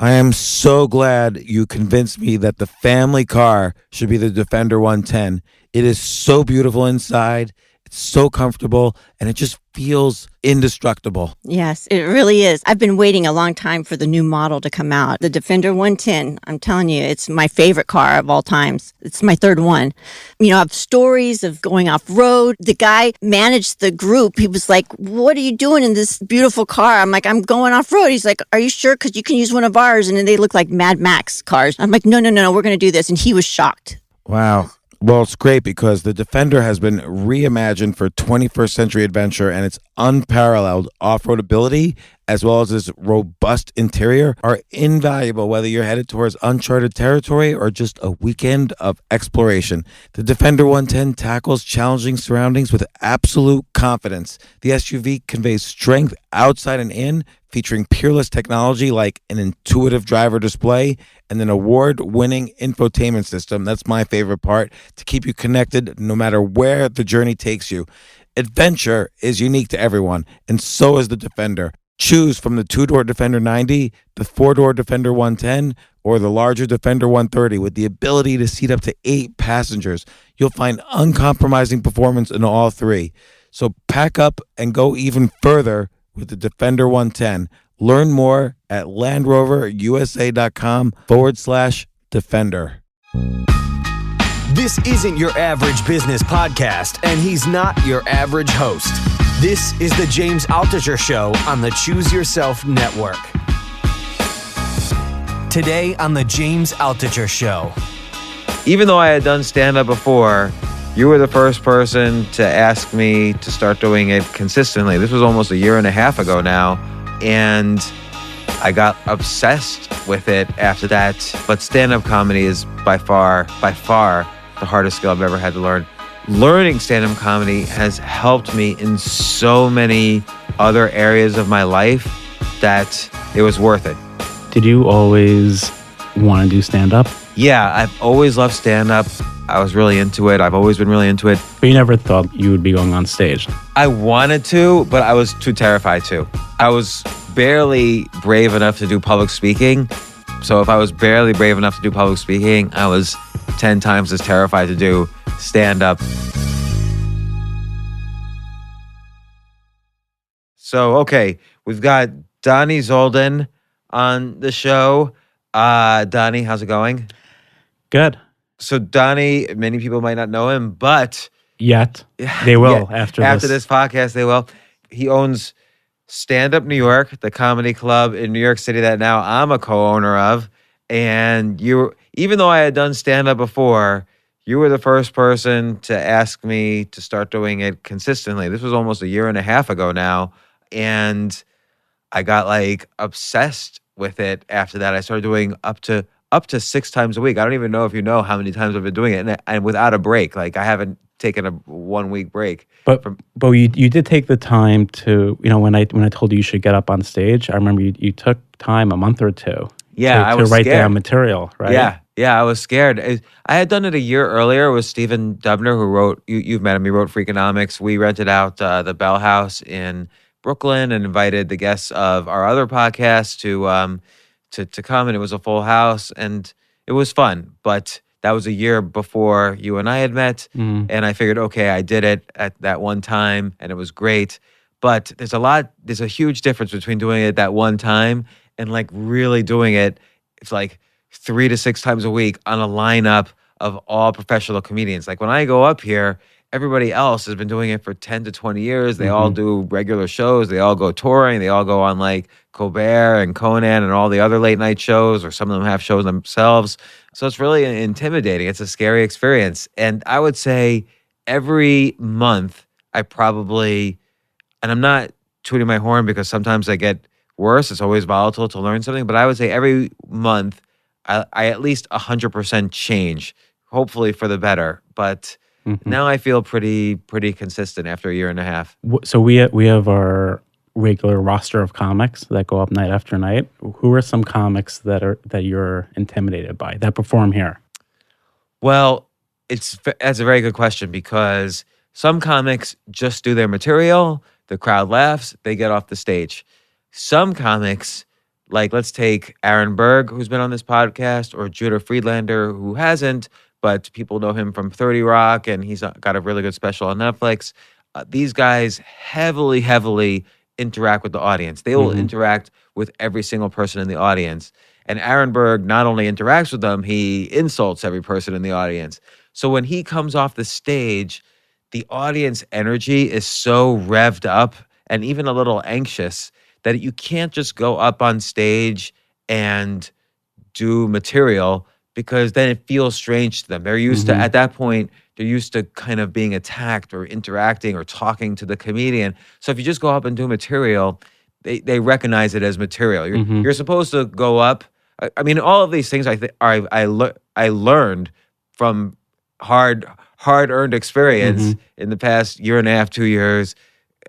I am so glad you convinced me that the family car should be the Defender 110. It is so beautiful inside. It's so comfortable and it just feels indestructible. Yes, it really is. I've been waiting a long time for the new model to come out. The Defender 110, I'm telling you, it's my favorite car of all times. It's my third one. You know, I have stories of going off-road. The guy managed the group. He was like, what are you doing in this beautiful car? I'm like, I'm going off-road. He's like, are you sure? Because you can use one of ours. And then they look like Mad Max cars. I'm like, no, we're going to do this. And he was shocked. Wow. Well, it's great because the Defender has been reimagined for 21st century adventure, and its unparalleled off-road ability as well as its robust interior are invaluable whether you're headed towards uncharted territory or just a weekend of exploration. The Defender 110 tackles challenging surroundings with absolute confidence. The SUV conveys strength outside and in, featuring peerless technology like an intuitive driver display and an award-winning infotainment system. That's my favorite part, to keep you connected no matter where the journey takes you. Adventure is unique to everyone, and so is the Defender. Choose from the two-door Defender 90, the four-door Defender 110, or the larger Defender 130 with the ability to seat up to 8 passengers. You'll find uncompromising performance in all three. So pack up and go even further with the Defender 110. Learn more at LandRoverUSA.com/Defender. This isn't your average business podcast, and he's not your average host. This is the James Altucher Show on the Choose Yourself Network. Today on the James Altucher Show. Even though I had done stand-up before, you were the first person to ask me to start doing it consistently. This was almost a year and a half ago now, and I got obsessed with it after that. But stand-up comedy is by far the hardest skill I've ever had to learn. Learning stand-up comedy has helped me in so many other areas of my life that it was worth it. Did you always want to do stand-up? Yeah, I've always loved stand-up. I was really into it. I've always been really into it. But you never thought you would be going on stage? I wanted to, but I was too terrified to. I was barely brave enough to do public speaking. So if I was barely brave enough to do public speaking, I was 10 times as terrified to do stand-up. So, okay, we've got Dani Zoldan on the show. Dani, how's it going? Good. So Dani, many people might not know him, but... Yet. They will after this podcast, they will. He owns Stand Up New York, the comedy club in New York City that now I'm a co-owner of. And even though I had done stand-up before, you were the first person to ask me to start doing it consistently. This was almost a year and a half ago now. And I got like obsessed with it after that. I started doing up to 6 times a week. I don't even know if you know how many times I've been doing it, and without a break. Like I haven't taken a 1 week break. But you did take the time to, when I told you should get up on stage, I remember you took time, a month or two. Yeah, I was to write scared. Down material, right? Yeah, I was scared. I had done it a year earlier with Stephen Dubner, who wrote, you've met him, he wrote Freakonomics. We rented out the Bell House in Brooklyn and invited the guests of our other podcast to come, and it was a full house, and it was fun. But that was a year before you and I had met, and I figured, okay, I did it at that one time, and it was great. But there's a huge difference between doing it that one time and like really doing it. It's like 3 to 6 times a week on a lineup of all professional comedians. Like when I go up here, everybody else has been doing it for 10 to 20 years. They all do regular shows. They all go touring. They all go on like Colbert and Conan and all the other late night shows, or some of them have shows themselves. So it's really intimidating. It's a scary experience. And I would say every month I probably, and I'm not tooting my horn because sometimes I get worse. It's always volatile to learn something. But I would say every month I at least 100% change, hopefully for the better. But now I feel pretty consistent after a year and a half. So we have our regular roster of comics that go up night after night. Who are some comics that you're intimidated by that perform here? Well, that's a very good question, because some comics just do their material, the crowd laughs, they get off the stage. Some comics Like, let's take Aaron Berg, who's been on this podcast, or Judah Friedlander, who hasn't, but people know him from 30 Rock, and he's got a really good special on Netflix. These guys heavily interact with the audience. They will interact with every single person in the audience. And Aaron Berg not only interacts with them, he insults every person in the audience. So when he comes off the stage, the audience energy is so revved up and even a little anxious that you can't just go up on stage and do material, because then it feels strange to them. They're used to, at that point, they're used to kind of being attacked or interacting or talking to the comedian. So if you just go up and do material, they recognize it as material. You're supposed to go up. I mean, all of these things I learned from hard-earned experience in the past year and a half, 2 years.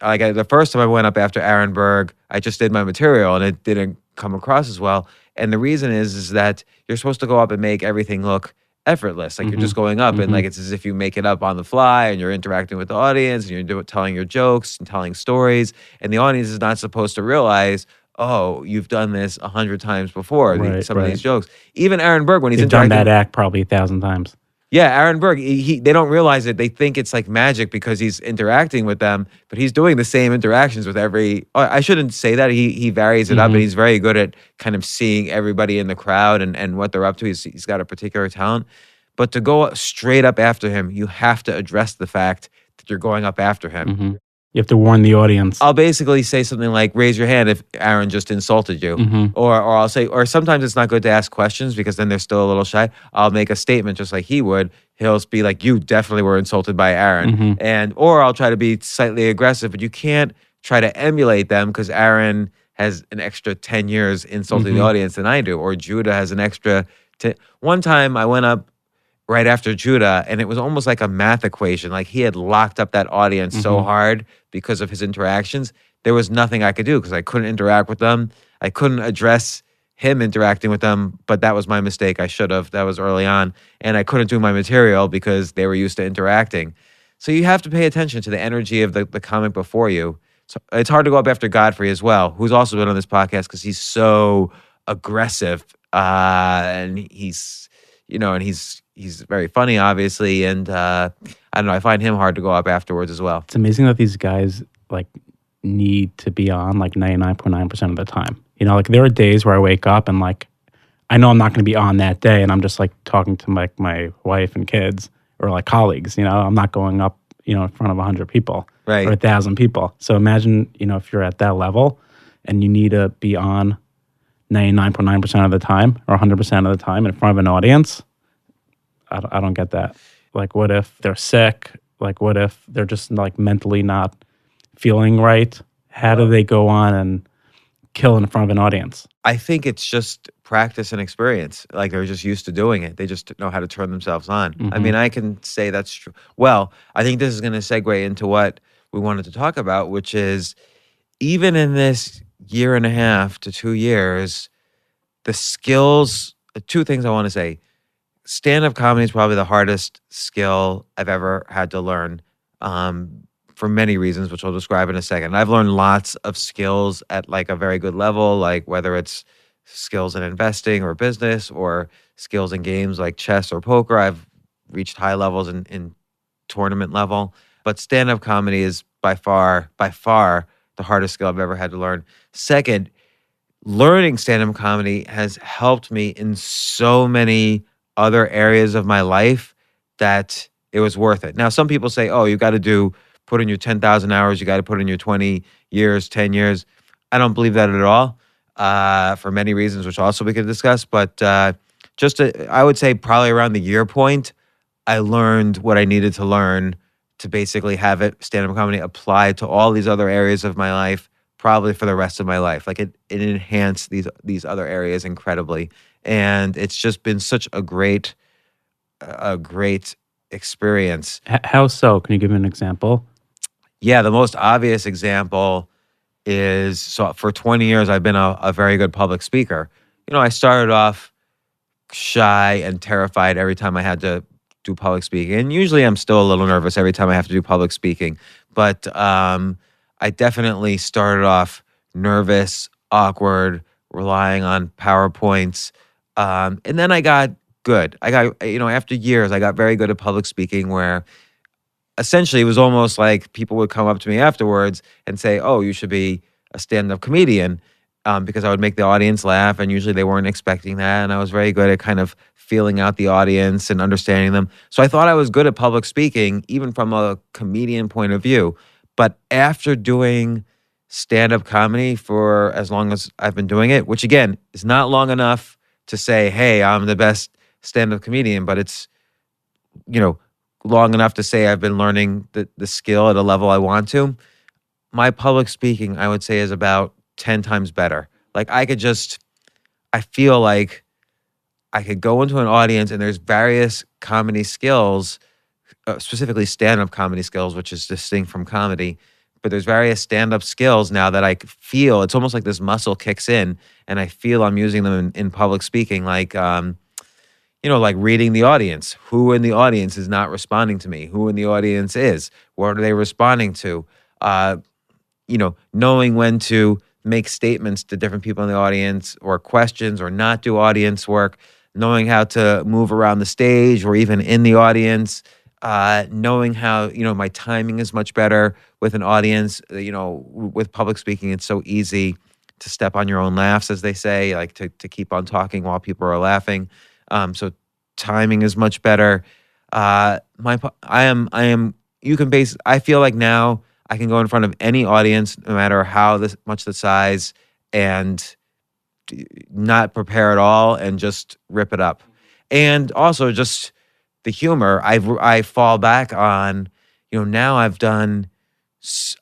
Like the first time I went up after Aaron Berg, I just did my material and it didn't come across as well. And the reason is that you're supposed to go up and make everything look effortless. Like you're just going up and like it's as if you make it up on the fly and you're interacting with the audience and you're telling your jokes and telling stories. And the audience is not supposed to realize, oh, you've done this 100 times before, some of these jokes. Even Aaron Berg, when he's done that act probably 1,000 times. Yeah, Aaron Berg, they don't realize it. They think it's like magic because he's interacting with them, but he's doing the same interactions with every. I shouldn't say that. He varies it up, and he's very good at kind of seeing everybody in the crowd and what they're up to. He's got a particular talent. But to go straight up after him, you have to address the fact that you're going up after him. You have to warn the audience. I'll basically say something like, raise your hand if Aaron just insulted you. Or I'll say, or sometimes it's not good to ask questions because then they're still a little shy. I'll make a statement just like he would. He'll be like, you definitely were insulted by Aaron. Or I'll try to be slightly aggressive, but you can't try to emulate them because Aaron has an extra 10 years insulting the audience than I do. Or Judah has an extra. One time I went up right after Judah, and it was almost like a math equation. Like he had locked up that audience so hard because of his interactions. There was nothing I could do because I couldn't interact with them. I couldn't address him interacting with them, but that was my mistake. I should have. That was early on. And I couldn't do my material because they were used to interacting. So you have to pay attention to the energy of the comic before you. So it's hard to go up after Godfrey as well, who's also been on this podcast because he's so aggressive. And he's very funny, obviously, and I don't know. I find him hard to go up afterwards as well. It's amazing that these guys like need to be on like 99.9% of the time. You know, like there are days where I wake up and like I know I'm not going to be on that day, and I'm just like talking to like my wife and kids or like colleagues. You know, I'm not going up, you know, in front of 100 people or 1,000 people. So imagine, you know, if you're at that level and you need to be on 99.9% of the time or 100% of the time in front of an audience. I don't get that. Like, what if they're sick? Like, what if they're just like mentally not feeling right? How do they go on and kill in front of an audience? I think it's just practice and experience. Like they're just used to doing it. They just know how to turn themselves on. I mean, I can say that's true. Well, I think this is going to segue into what we wanted to talk about, which is even in this year and a half to 2 years, the skills, two things I want to say. Stand-up comedy is probably the hardest skill I've ever had to learn for many reasons, which I'll describe in a second. I've learned lots of skills at like a very good level, like whether it's skills in investing or business or skills in games like chess or poker. I've reached high levels in tournament level. But stand-up comedy is by far the hardest skill I've ever had to learn. Second, learning stand-up comedy has helped me in so many other areas of my life that it was worth it. Now, some people say, oh, you got to put in your 10,000 hours, you got to put in your 20 years, 10 years. I don't believe that at all for many reasons, which also we could discuss. But I would say probably around the year point, I learned what I needed to learn to basically have stand-up comedy apply to all these other areas of my life, probably for the rest of my life. Like it enhanced these other areas incredibly. And it's just been such a great experience. How so? Can you give me an example? Yeah, the most obvious example is, so for 20 years, I've been a very good public speaker. You know, I started off shy and terrified every time I had to do public speaking. And usually I'm still a little nervous every time I have to do public speaking. But I definitely started off nervous, awkward, relying on PowerPoints. And then I got good. I got, after years, I got very good at public speaking where essentially it was almost like people would come up to me afterwards and say, "Oh, you should be a stand-up comedian," because I would make the audience laugh, and usually they weren't expecting that. And I was very good at kind of feeling out the audience and understanding them. So I thought I was good at public speaking, even from a comedian point of view. But after doing stand-up comedy for as long as I've been doing it, which again is not long enough to say, "Hey, I'm the best stand-up comedian," but it's long enough to say I've been learning the skill at a level I want to. My public speaking, I would say, is about 10 times better. Like I feel like I could go into an audience and there's various comedy skills, specifically stand-up comedy skills, which is distinct from comedy. But there's various stand-up skills now that I feel, it's almost like this muscle kicks in and I feel I'm using them in public speaking, like like reading the audience. Who in the audience is not responding to me? Who in the audience is? What are they responding to? Knowing when to make statements to different people in the audience or questions or not do audience work, knowing how to move around the stage or even in the audience, knowing how, my timing is much better with an audience. With public speaking, it's so easy to step on your own laughs, as they say, like to keep on talking while people are laughing. So timing is much better. I feel like now I can go in front of any audience, no matter how much the size, and not prepare at all and just rip it up. And also just the humor, I fall back on, now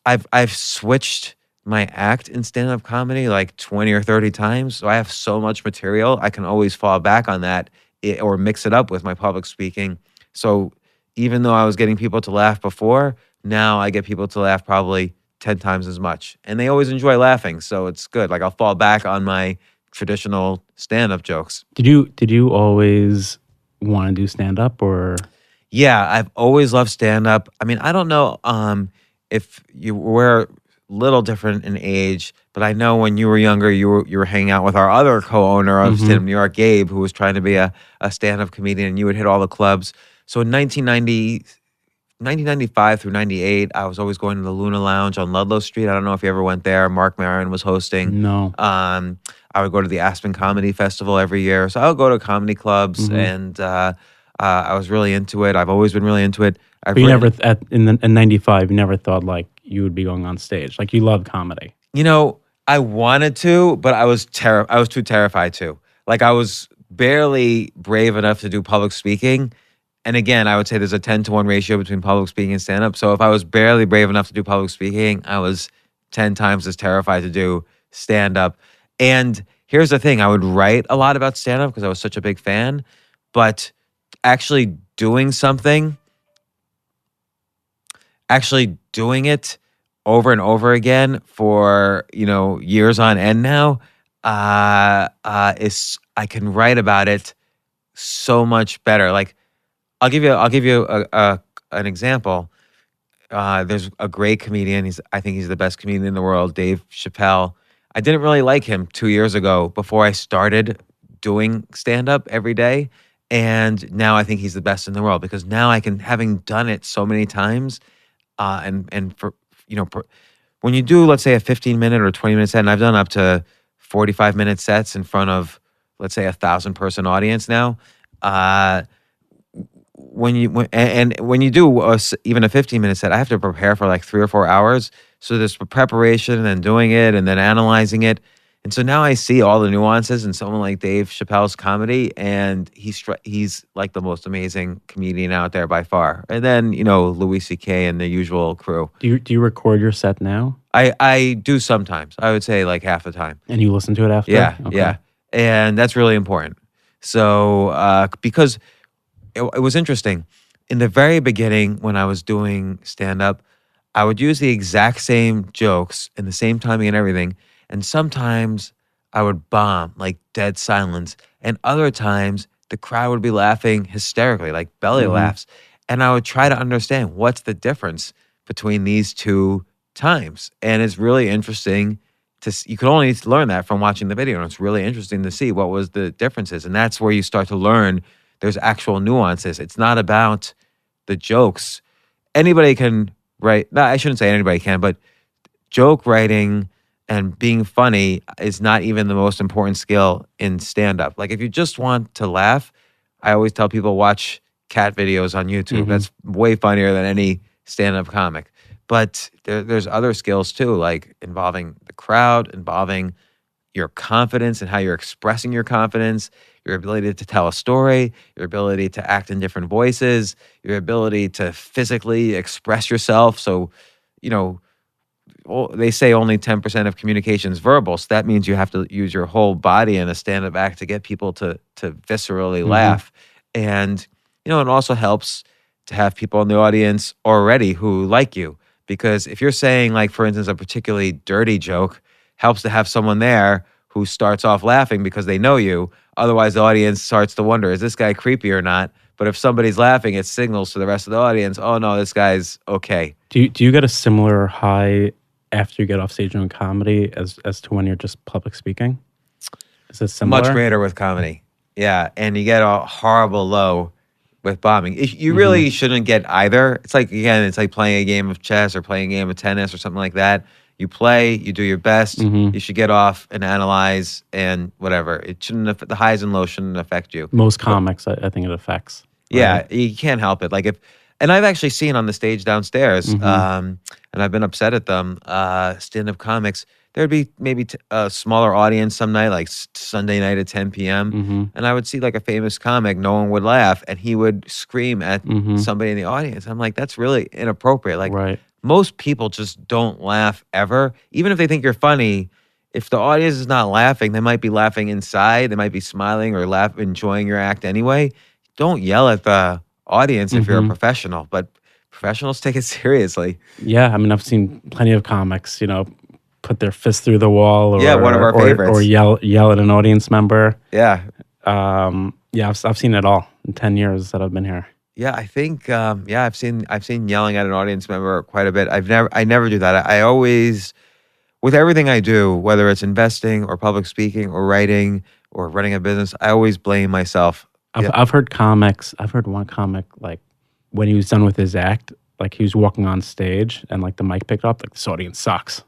I've switched my act in stand-up comedy like 20 or 30 times. So I have so much material. I can always fall back on that or mix it up with my public speaking. So even though I was getting people to laugh before, now I get people to laugh probably 10 times as much. And they always enjoy laughing. So it's good. Like I'll fall back on my traditional stand-up jokes. Did you always want to do stand-up or? Yeah, I've always loved stand-up. I mean, I don't know if you were little different in age, but I know when you were younger, you were hanging out with our other co-owner of Stand Up New York, Gabe, who was trying to be a stand-up comedian, and you would hit all the clubs. So in 1995 through 98, I was always going to the Luna Lounge on Ludlow Street. I don't know if you ever went there. Mark Maron was hosting. No. I would go to the Aspen Comedy Festival every year. So I would go to comedy clubs, and I was really into it. I've always been really into it. But you never, in 95, you never thought like you would be going on stage. Like you love comedy. I wanted to, but I was too terrified to. Like I was barely brave enough to do public speaking. And again, I would say there's a 10-to-1 ratio between public speaking and stand-up. So if I was barely brave enough to do public speaking, I was 10 times as terrified to do stand-up. And here's the thing, I would write a lot about stand-up because I was such a big fan. But actually doing it over and over again for, years on end now, I can write about it so much better. Like I'll give you an example. There's a great comedian. I think he's the best comedian in the world, Dave Chappelle. I didn't really like him 2 years ago before I started doing stand-up every day. And now I think he's the best in the world because now having done it so many times, and for, when you do, let's say a 15-minute or 20-minute set, and I've done up to 45-minute sets in front of, let's say, 1,000-person audience now. When you do even a 15-minute set, I have to prepare for like 3 or 4 hours. So there's preparation and then doing it and then analyzing it. And so now I see all the nuances in someone like Dave Chappelle's comedy, and he's like the most amazing comedian out there by far. And then, Louis C.K. and the usual crew. Do you record your set now? I do sometimes. I would say like half the time. And you listen to it after? Yeah, okay. Yeah. And that's really important. So because it was interesting. In the very beginning when I was doing stand-up, I would use the exact same jokes and the same timing and everything. And sometimes I would bomb, like dead silence. And other times the crowd would be laughing hysterically, like belly laughs. And I would try to understand what's the difference between these two times. And it's really interesting you could only learn that from watching the video. And it's really interesting to see what was the differences. And that's where you start to learn there's actual nuances. It's not about the jokes. Anybody can write, no, I shouldn't say anybody can, but joke writing and being funny is not even the most important skill in stand-up. Like if you just want to laugh, I always tell people watch cat videos on YouTube. That's way funnier than any stand-up comic. But there's other skills too, like involving the crowd, involving your confidence and how you're expressing your confidence, your ability to tell a story, your ability to act in different voices, your ability to physically express yourself. So, they say only 10% of communication is verbal. So that means you have to use your whole body in a stand-up act to get people to viscerally laugh. And, it also helps to have people in the audience already who like you. Because if you're saying, like, for instance, a particularly dirty joke, helps to have someone there who starts off laughing because they know you. Otherwise, the audience starts to wonder, is this guy creepy or not? But if somebody's laughing, it signals to the rest of the audience, oh, no, this guy's okay. Do you get a similar high after you get off stage doing comedy as to when you're just public speaking? Is it similar? Much greater with comedy. Yeah, and you get a horrible low with bombing. You really shouldn't get either. It's like, again, it's like playing a game of chess or playing a game of tennis or something like that. You play, you do your best. You should get off and analyze and whatever. It shouldn't. The highs and lows shouldn't affect you. Most comics, I think it affects. Yeah, you can't help it. Like and I've actually seen on the stage downstairs, and I've been upset at them. Stand-up comics. There'd be maybe a smaller audience some night, like Sunday night at 10 p.m. And I would see like a famous comic, no one would laugh, and he would scream at somebody in the audience. I'm like, that's really inappropriate. Like, most people just don't laugh ever. Even if they think you're funny, if the audience is not laughing, they might be laughing inside. They might be smiling or enjoying your act anyway. Don't yell at the audience if you're a professional, but professionals take it seriously. Yeah, I mean, I've seen plenty of comics, put their fist through the wall, or one of our favorites, or yell at an audience member. Yeah, I've seen it all in 10 years that I've been here. Yeah, I think I've seen yelling at an audience member quite a bit. I never do that. I always, with everything I do, whether it's investing or public speaking or writing or running a business, I always blame myself. I've heard one comic, like, when he was done with his act, like he was walking on stage and like the mic picked up, like, this audience sucks,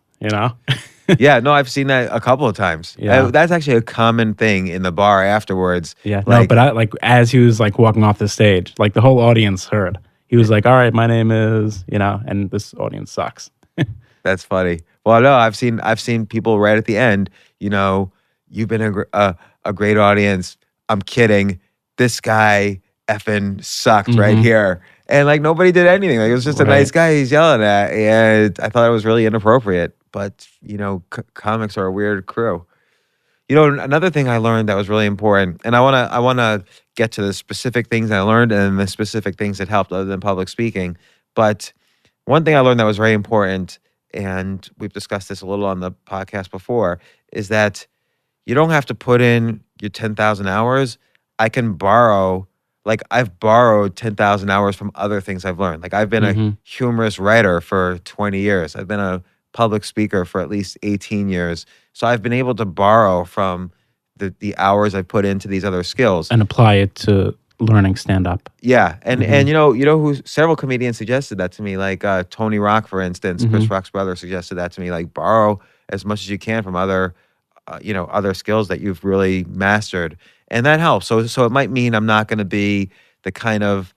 Yeah, no, I've seen that a couple of times. Yeah. That's actually a common thing in the bar afterwards. Yeah, no, but as he was like walking off the stage, like the whole audience heard. He was like, all right, my name is, and this audience sucks. That's funny. Well, no, I've seen people right at the end, you've been a great audience. I'm kidding. This guy effing sucked right here. And like nobody did anything. Like it was just a nice guy he's yelling at. And I thought it was really inappropriate. But, comics are a weird crew. Another thing I learned that was really important, and I want to get to the specific things I learned and the specific things that helped other than public speaking. But one thing I learned that was very important, and we've discussed this a little on the podcast before, is that you don't have to put in your 10,000 hours. I've borrowed 10,000 hours from other things I've learned. Like I've been a humorous writer for 20 years. I've been a public speaker for at least 18 years. So I've been able to borrow from the hours I put into these other skills. And apply it to learning stand-up. Yeah. And and who several comedians suggested that to me, like Tony Rock, for instance, Chris Rock's brother suggested that to me, like borrow as much as you can from other skills that you've really mastered. And that helps. So it might mean I'm not going to be the kind of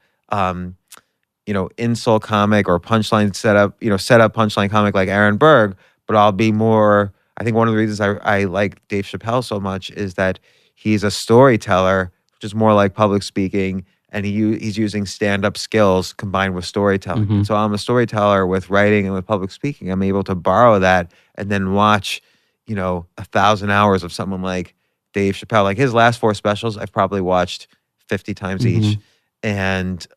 insult comic or punchline setup punchline comic like Aaron Berg, but I'll be more. I think one of the reasons I like Dave Chappelle so much is that he's a storyteller, which is more like public speaking, and he's using stand-up skills combined with storytelling. And so I'm a storyteller with writing and with public speaking. I'm able to borrow that and then watch, 1,000 hours of someone like Dave Chappelle. Like his last 4 specials, I've probably watched 50 times each. And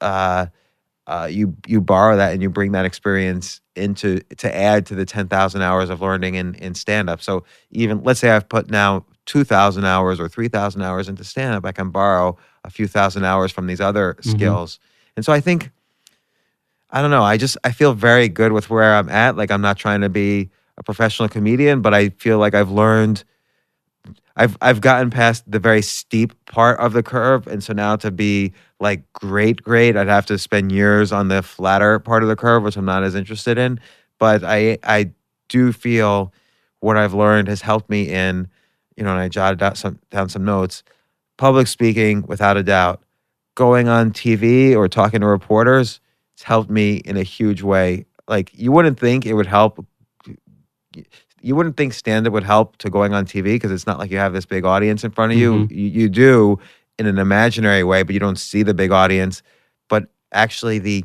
you borrow that and you bring that experience to add to the 10,000 hours of learning in stand-up. So even, let's say I've put now 2,000 hours or 3,000 hours into stand-up, I can borrow a few thousand hours from these other skills. And so I think, I don't know, I feel very good with where I'm at. Like I'm not trying to be a professional comedian, but I feel like I've learned. I've gotten past the very steep part of the curve, and so now to be like great, I'd have to spend years on the flatter part of the curve, which I'm not as interested in. But I do feel what I've learned has helped me in, and I jotted down some notes. Public speaking, without a doubt. Going on TV or talking to reporters, it's helped me in a huge way. Like you wouldn't think it would help. You wouldn't think stand-up would help to going on TV because it's not like you have this big audience in front of you. You do in an imaginary way, but you don't see the big audience. But actually, the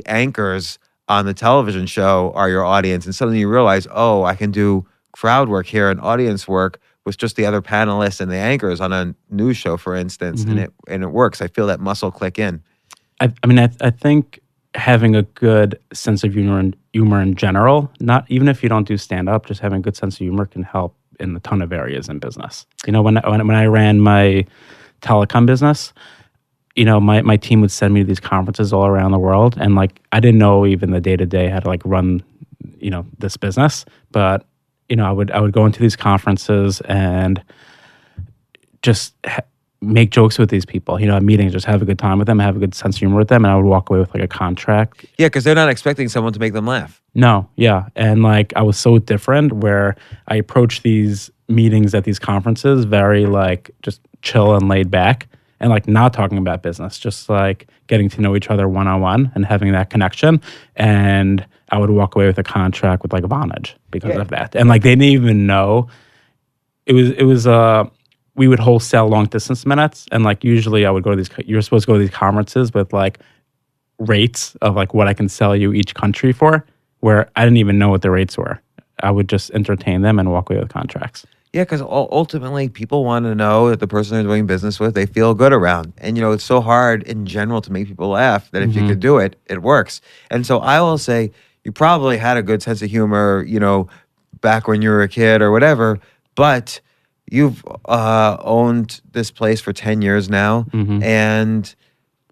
anchors on the television show are your audience, and suddenly you realize, oh, I can do crowd work here and audience work with just the other panelists and the anchors on a news show, for instance, and it works. I feel that muscle click in. I think having a good sense of humor in general, not even if you don't do stand up, just having a good sense of humor can help in a ton of areas in business. When I ran my telecom business, my team would send me to these conferences all around the world, and like I didn't know even the day to day how to like run, this business, but I would go into these conferences and just make jokes with these people, at meetings, just have a good time with them, have a good sense of humor with them, and I would walk away with like a contract. Yeah, because they're not expecting someone to make them laugh. No, yeah. And like I was so different where I approached these meetings at these conferences very like just chill and laid back and like not talking about business, just like getting to know each other one-on-one and having that connection. And I would walk away with a contract with like Vonage because of that. And like they didn't even know it was we would wholesale long distance minutes, and like usually I would go to these. You're supposed to go to these conferences with like rates of like what I can sell you each country for, where I didn't even know what the rates were. I would just entertain them and walk away with contracts. Yeah, because ultimately people want to know that the person they're doing business with, they feel good around. And, it's so hard in general to make people laugh that if you could do it, it works. And so I will say you probably had a good sense of humor, back when you were a kid or whatever, but you've owned this place for 10 years now, and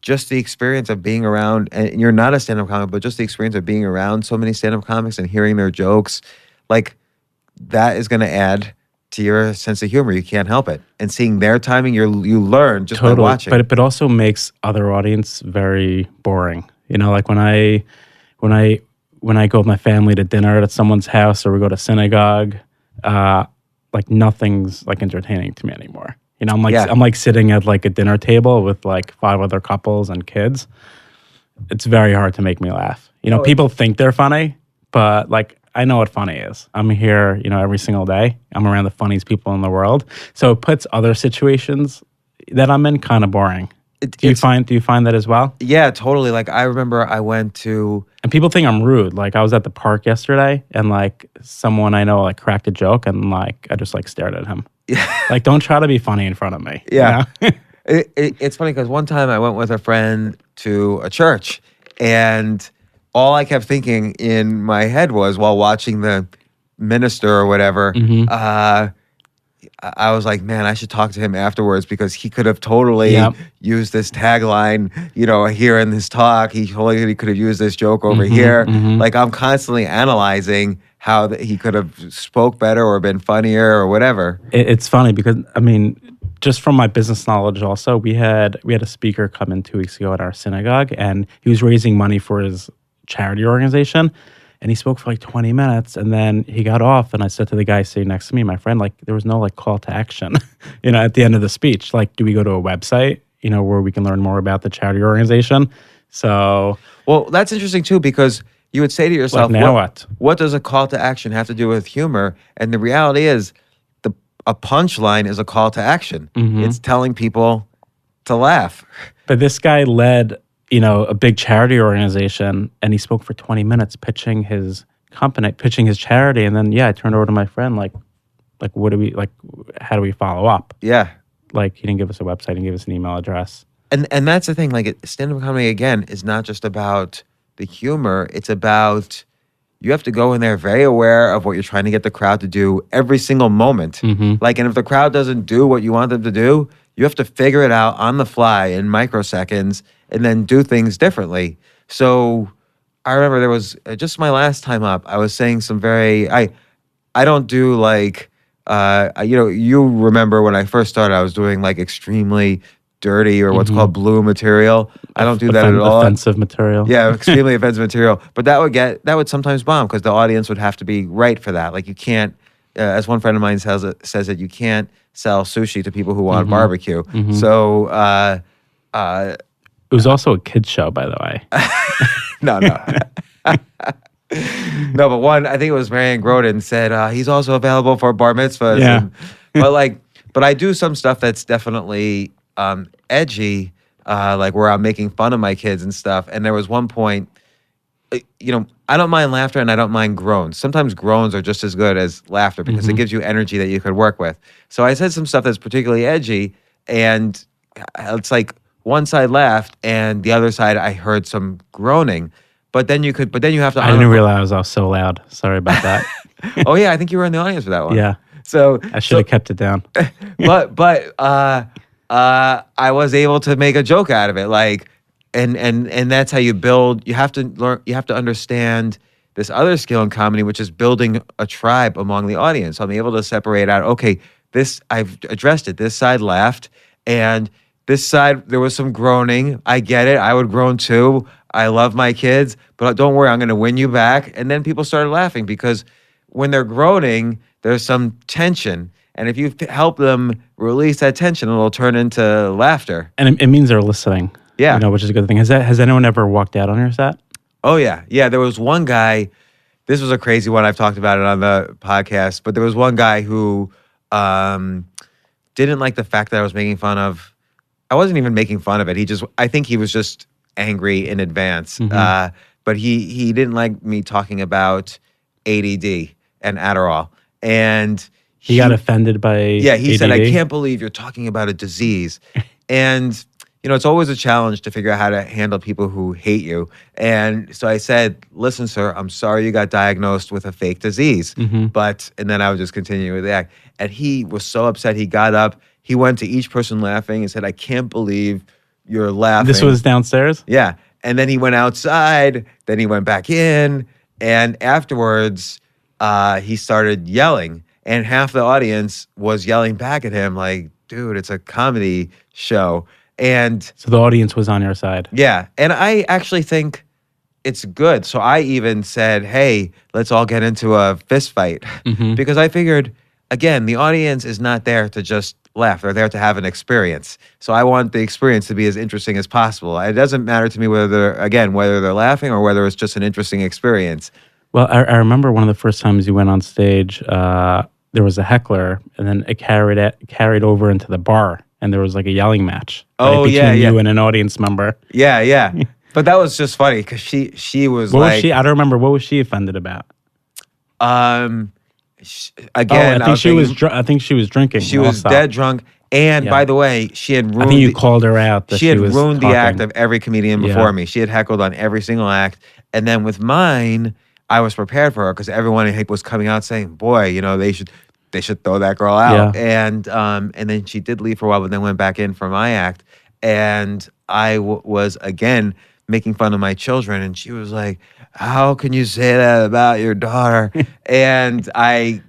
just the experience of being around, and you're not a stand-up comic, but just the experience of being around so many stand-up comics and hearing their jokes, like that is going to add to your sense of humor. You can't help it. And seeing their timing, you learn just by watching. But it also makes other audience very boring. Like when I go with my family to dinner at someone's house or we go to synagogue, like nothing's like entertaining to me anymore. I'm like sitting at like a dinner table with like 5 other couples and kids. It's very hard to make me laugh. People think they're funny, but like I know what funny is. I'm here, every single day. I'm around the funniest people in the world. So it puts other situations that I'm in kind of boring. Do you find that as well? Yeah, totally. Like I remember I went to, and people think I'm rude. Like I was at the park yesterday and like someone I know like cracked a joke and like I just like stared at him. Like don't try to be funny in front of me. Yeah. It's funny because one time I went with a friend to a church, and all I kept thinking in my head was, while watching the minister or whatever, I was like, man, I should talk to him afterwards because he could have totally used this tagline, here in this talk. He totally could have used this joke over here. Like I'm constantly analyzing how he could have spoke better or been funnier or whatever. It's funny because, just from my business knowledge also, we had a speaker come in 2 weeks ago at our synagogue, and he was raising money for his charity organization. And he spoke for like 20 minutes, and then he got off, and I said to the guy sitting next to me, my friend, like there was no like call to action, at the end of the speech. Like, do we go to a website, where we can learn more about the charity organization? So, well, that's interesting too, because you would say to yourself, like, now what does a call to action have to do with humor? And the reality is, a punchline is a call to action. It's telling people to laugh. But this guy led a big charity organization, and he spoke for 20 minutes pitching his company, pitching his charity. And then, I turned over to my friend, like, how do we follow up? Yeah. Like, he didn't give us a website, he didn't give us an email address. And that's the thing, like stand-up comedy, again, is not just about the humor. It's about, you have to go in there very aware of what you're trying to get the crowd to do every single moment. Like, and if the crowd doesn't do what you want them to do, you have to figure it out on the fly in microseconds and then do things differently. So I remember there was just my last time up. I was saying some I don't do like you remember when I first started, I was doing like extremely dirty or what's called blue material. I don't do that at all. Offensive material. Yeah, extremely offensive material. But that would sometimes bomb because the audience would have to be right for that. Like you can't, as one friend of mine says that you can't sell sushi to people who want barbecue. So it was also a kids show, by the way. no. No, but I think it was Marianne Groden said he's also available for bar mitzvahs. Yeah. But I do some stuff that's definitely edgy, like where I'm making fun of my kids and stuff. And there was one point, I don't mind laughter and I don't mind groans. Sometimes groans are just as good as laughter because it gives you energy that you could work with. So I said some stuff that's particularly edgy, and it's like one side laughed and the other side I heard some groaning. But then you have to. I didn't realize I was so loud. Sorry about that. Oh yeah, I think you were in the audience for that one. Yeah. So I should have kept it down. But I was able to make a joke out of it, like, and that's how you build. You have to learn. You have to understand this other skill in comedy, which is building a tribe among the audience. So I'm able to separate out. Okay, I've addressed it. This side laughed, and this side there was some groaning. I get it. I would groan too. I love my kids, but don't worry, I'm going to win you back. And then people started laughing because when they're groaning, there's some tension. And if you help them release that tension, it'll turn into laughter. And it means they're listening. Yeah. Which is a good thing. Has anyone ever walked out on your set? Oh, yeah. Yeah, there was one guy, this was a crazy one. I've talked about it on the podcast, but there was one guy who didn't like the fact that I was making fun of. I wasn't even making fun of it. I think he was just angry in advance. But he didn't like me talking about ADD and Adderall. And he got offended by he ADD? said, I can't believe you're talking about a disease. And, it's always a challenge to figure out how to handle people who hate you. And so I said, listen, sir, I'm sorry you got diagnosed with a fake disease. And then I would just continue with the act. And he was so upset. He got up. He went to each person laughing and said, I can't believe you're laughing. This was downstairs? Yeah. And then he went outside. Then he went back in. And afterwards, he started yelling. And half the audience was yelling back at him like, dude, it's a comedy show. And so the audience was on your side. Yeah. And I actually think it's good. So I even said, hey, let's all get into a fist fight. Because I figured, again, the audience is not there to just laugh. They're there to have an experience. So I want the experience to be as interesting as possible. It doesn't matter to me whether they're laughing or whether it's just an interesting experience. Well, I remember one of the first times you went on stage, there was a heckler, and then it carried over into the bar, and there was like a yelling match. Between you and an audience member. Yeah. But that was just funny because she was what was she? I don't remember. What was she offended about? Again, I think she was drinking. She was dead drunk. And by the way, she had ruined. I think you called her out. She had ruined the act of every comedian before me. She had heckled on every single act. And then with mine, I was prepared for her because everyone was coming out saying, boy, they should throw that girl out. Yeah. And then she did leave for a while, but then went back in for my act. And I was, again, making fun of my children. And she was like, how can you say that about your daughter? And I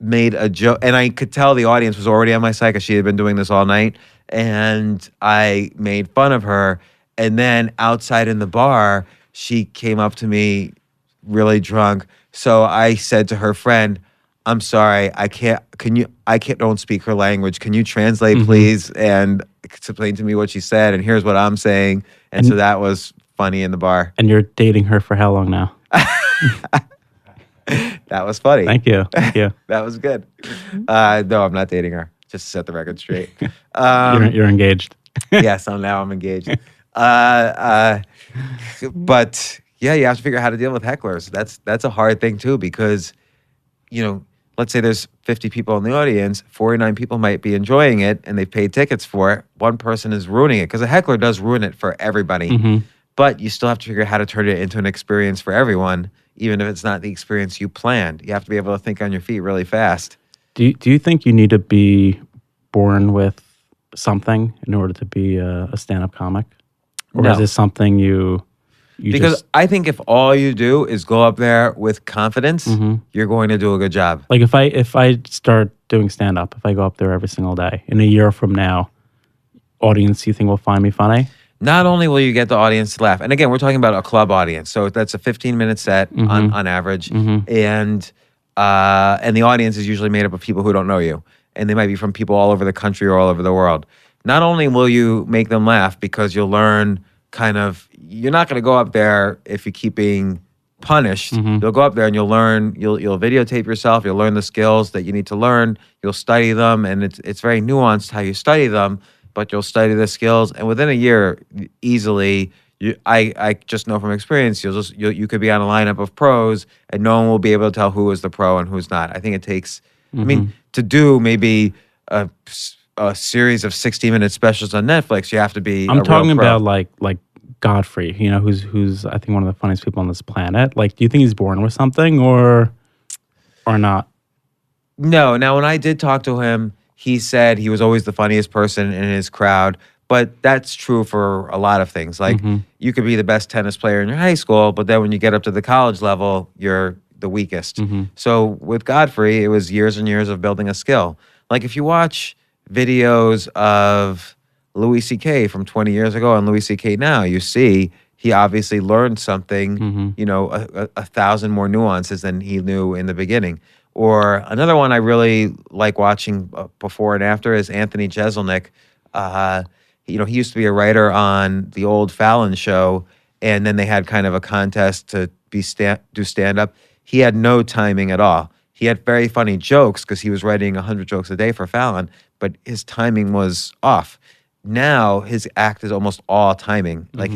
made a joke. And I could tell the audience was already on my side because she had been doing this all night. And I made fun of her. And then outside in the bar, she came up to me really drunk. So I said to her friend, I'm sorry, I don't speak her language. Can you translate, please, and explain to me what she said? And here's what I'm saying. And so that was funny in the bar. And you're dating her for how long now? That was funny. Thank you. That was good. No, I'm not dating her. Just to set the record straight. You're engaged. Yes, now I'm engaged. But yeah, you have to figure out how to deal with hecklers. That's a hard thing too because, let's say there's 50 people in the audience, 49 people might be enjoying it and they've paid tickets for it. One person is ruining it because a heckler does ruin it for everybody. But you still have to figure out how to turn it into an experience for everyone, even if it's not the experience you planned. You have to be able to think on your feet really fast. Do you think you need to be born with something in order to be a stand-up comic? Or No. is this something you Because I think if all you do is go up there with confidence, you're going to do a good job. Like if I start doing stand up, if I go up there every single day, in a year from now, audience you think will find me funny? Not only will you get the audience to laugh, and again, we're talking about a club audience, so that's a 15-minute set on average, and the audience is usually made up of people who don't know you, and they might be from people all over the country or all over the world. Not only will you make them laugh because you'll learn you're not going to go up there if you keep being punished. You'll go up there and you'll learn, you'll videotape yourself, you'll learn the skills that you need to learn, you'll study them, and it's very nuanced how you study them, but you'll study the skills, and within a year, easily, I just know from experience, you could be on a lineup of pros, and no one will be able to tell who is the pro and who's not. I think it takes, I mean, to do maybe a series of 60-minute specials on Netflix, you have to be. I'm talking real pro. about like Godfrey, who's I think one of the funniest people on this planet. Like, do you think he's born with something or not? No. Now, when I did talk to him, he said he was always the funniest person in his crowd. But that's true for a lot of things. Like, you could be the best tennis player in your high school, but then when you get up to the college level, you're the weakest. So with Godfrey, it was years and years of building a skill. Like, if you watch videos of Louis C.K. from 20 years ago and Louis C.K. now, you see he obviously learned something, 1,000 more nuances than he knew in the beginning. Or another one I really like watching before and after is Anthony Jeselnik. He used to be a writer on the old Fallon show, and then they had kind of a contest to do stand-up. He had no timing at all. He had very funny jokes because he was writing 100 jokes a day for Fallon, but his timing was off. Now his act is almost all timing. Like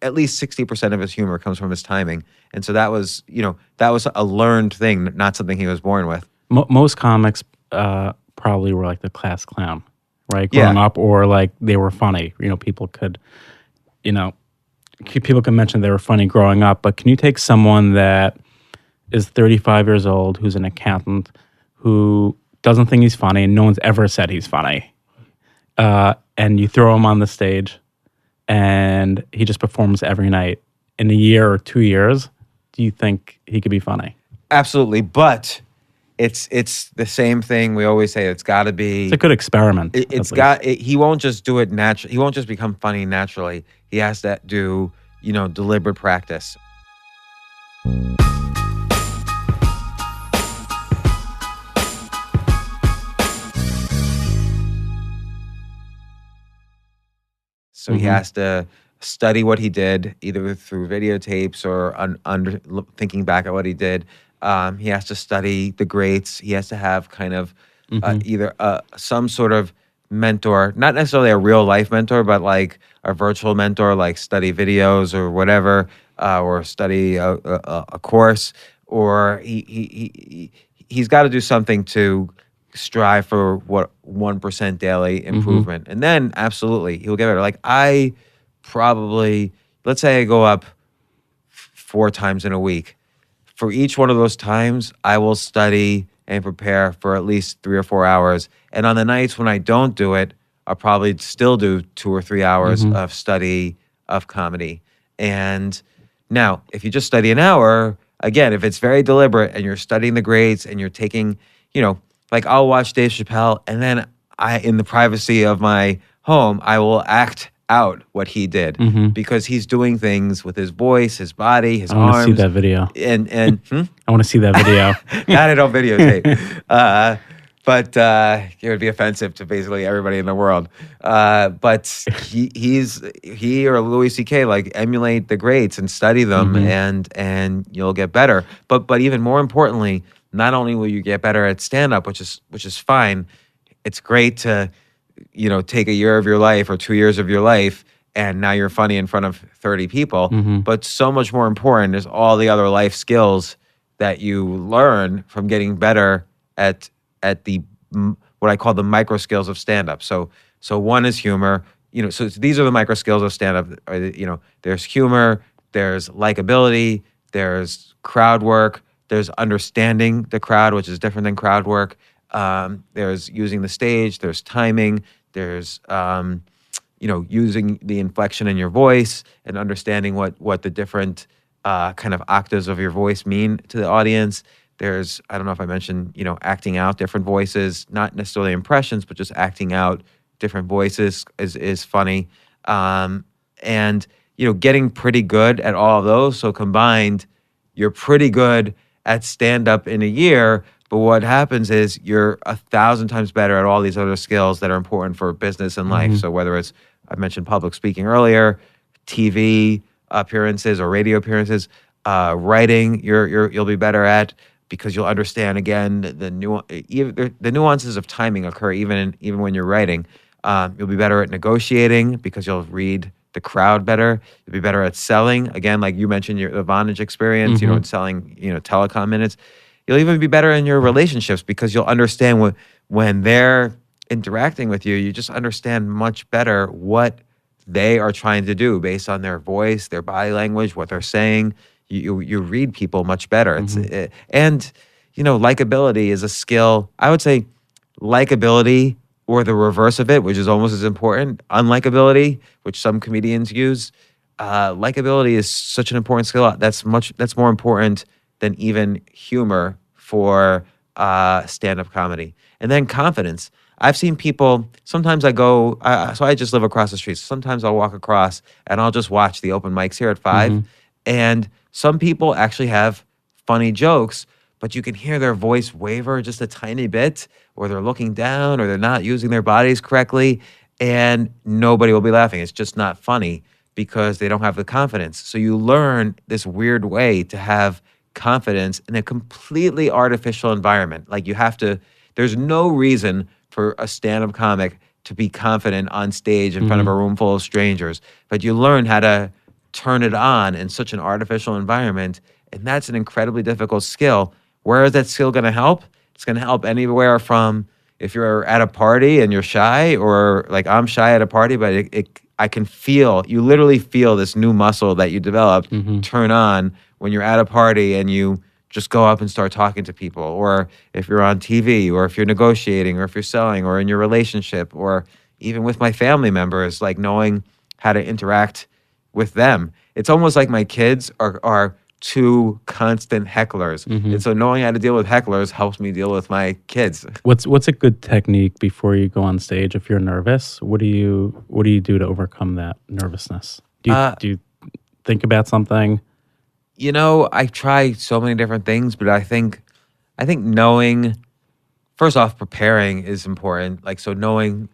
at least 60% of his humor comes from his timing, and so that was a learned thing, not something he was born with. Most comics probably were like the class clown, right? Growing up, or like they were funny. People could mention they were funny growing up, but can you take someone that is 35 years old, who's an accountant, who doesn't think he's funny, and no one's ever said he's funny, and you throw him on the stage, and he just performs every night. In a year or 2 years, do you think he could be funny? Absolutely, but it's the same thing we always say. It's got to be. It's a good experiment. He won't just do it naturally. He won't just become funny naturally. He has to do deliberate practice. So he has to study what he did, either through videotapes or thinking back at what he did. He has to study the greats. He has to have kind of either some sort of mentor, not necessarily a real life mentor, but like a virtual mentor, like study videos or whatever, or study a course, or he's got to do something to strive for 1% daily improvement. And then absolutely he'll get better. Like I probably, let's say I go up 4 times in a week. For each one of those times, I will study and prepare for at least 3 or 4 hours. And on the nights when I don't do it, I'll probably still do 2 or 3 hours of study of comedy. And now, if you just study an hour, again, if it's very deliberate and you're studying the grades and you're taking, like I'll watch Dave Chappelle, and then in the privacy of my home, I will act out what he did because he's doing things with his voice, his body, his arms. I want to see that video. And I want to see that video. That I don't videotape. But it would be offensive to basically everybody in the world. But he or Louis C.K. like emulate the greats and study them, and you'll get better. But even more importantly, not only will you get better at stand-up, which is fine. It's great to take a year of your life or 2 years of your life, and now you're funny in front of 30 people. But so much more important is all the other life skills that you learn from getting better at the what I call the micro skills of stand-up. So one is humor. So these are the micro skills of stand-up. There's humor, there's likability, there's crowd work, there's understanding the crowd, which is different than crowd work. There's using the stage, there's timing, there's using the inflection in your voice and understanding what the different kind of octaves of your voice mean to the audience. There's, I don't know if I mentioned, acting out different voices, not necessarily impressions, but just acting out different voices is funny. And, getting pretty good at all of those. So combined, you're pretty good at stand-up in a year. But what happens is you're 1,000 times better at all these other skills that are important for business and life. So whether it's, I mentioned public speaking earlier, TV appearances or radio appearances, writing, you'll be better at, because you'll understand again the nuances of timing occur even when you're writing. You'll be better at negotiating because you'll read the crowd better. You'll be better at selling, again, like you mentioned, the Vonage experience, in selling, telecom minutes. You'll even be better in your relationships because you'll understand when they're interacting with you, you just understand much better what they are trying to do based on their voice, their body language, what they're saying. You read people much better. And likability is a skill. I would say likability, or the reverse of it, which is almost as important, unlikability, which some comedians use. Likability is such an important skill. That's more important than even humor for stand-up comedy. And then confidence. I've seen people, sometimes I go, so I just live across the street. So sometimes I'll walk across and I'll just watch the open mics here at 5. And some people actually have funny jokes, but you can hear their voice waver just a tiny bit, or they're looking down, or they're not using their bodies correctly, and nobody will be laughing. It's just not funny because they don't have the confidence. So you learn this weird way to have confidence in a completely artificial environment. Like there's no reason for a stand-up comic to be confident on stage in front of a room full of strangers, but you learn how to turn it on in such an artificial environment, and that's an incredibly difficult skill. Where is that skill going to help? It's going to help anywhere from if you're at a party and you're shy, or like I'm shy at a party, but I can feel, you literally feel this new muscle that you developed turn on when you're at a party and you just go up and start talking to people, or if you're on TV, or if you're negotiating, or if you're selling, or in your relationship, or even with my family members, like knowing how to interact with them. It's almost like my kids are two constant hecklers. And so knowing how to deal with hecklers helps me deal with my kids. What's a good technique before you go on stage if you're nervous? What do you do to overcome that nervousness? Do you think about something? I try so many different things, but I think knowing, first off, preparing is important. Like, so knowing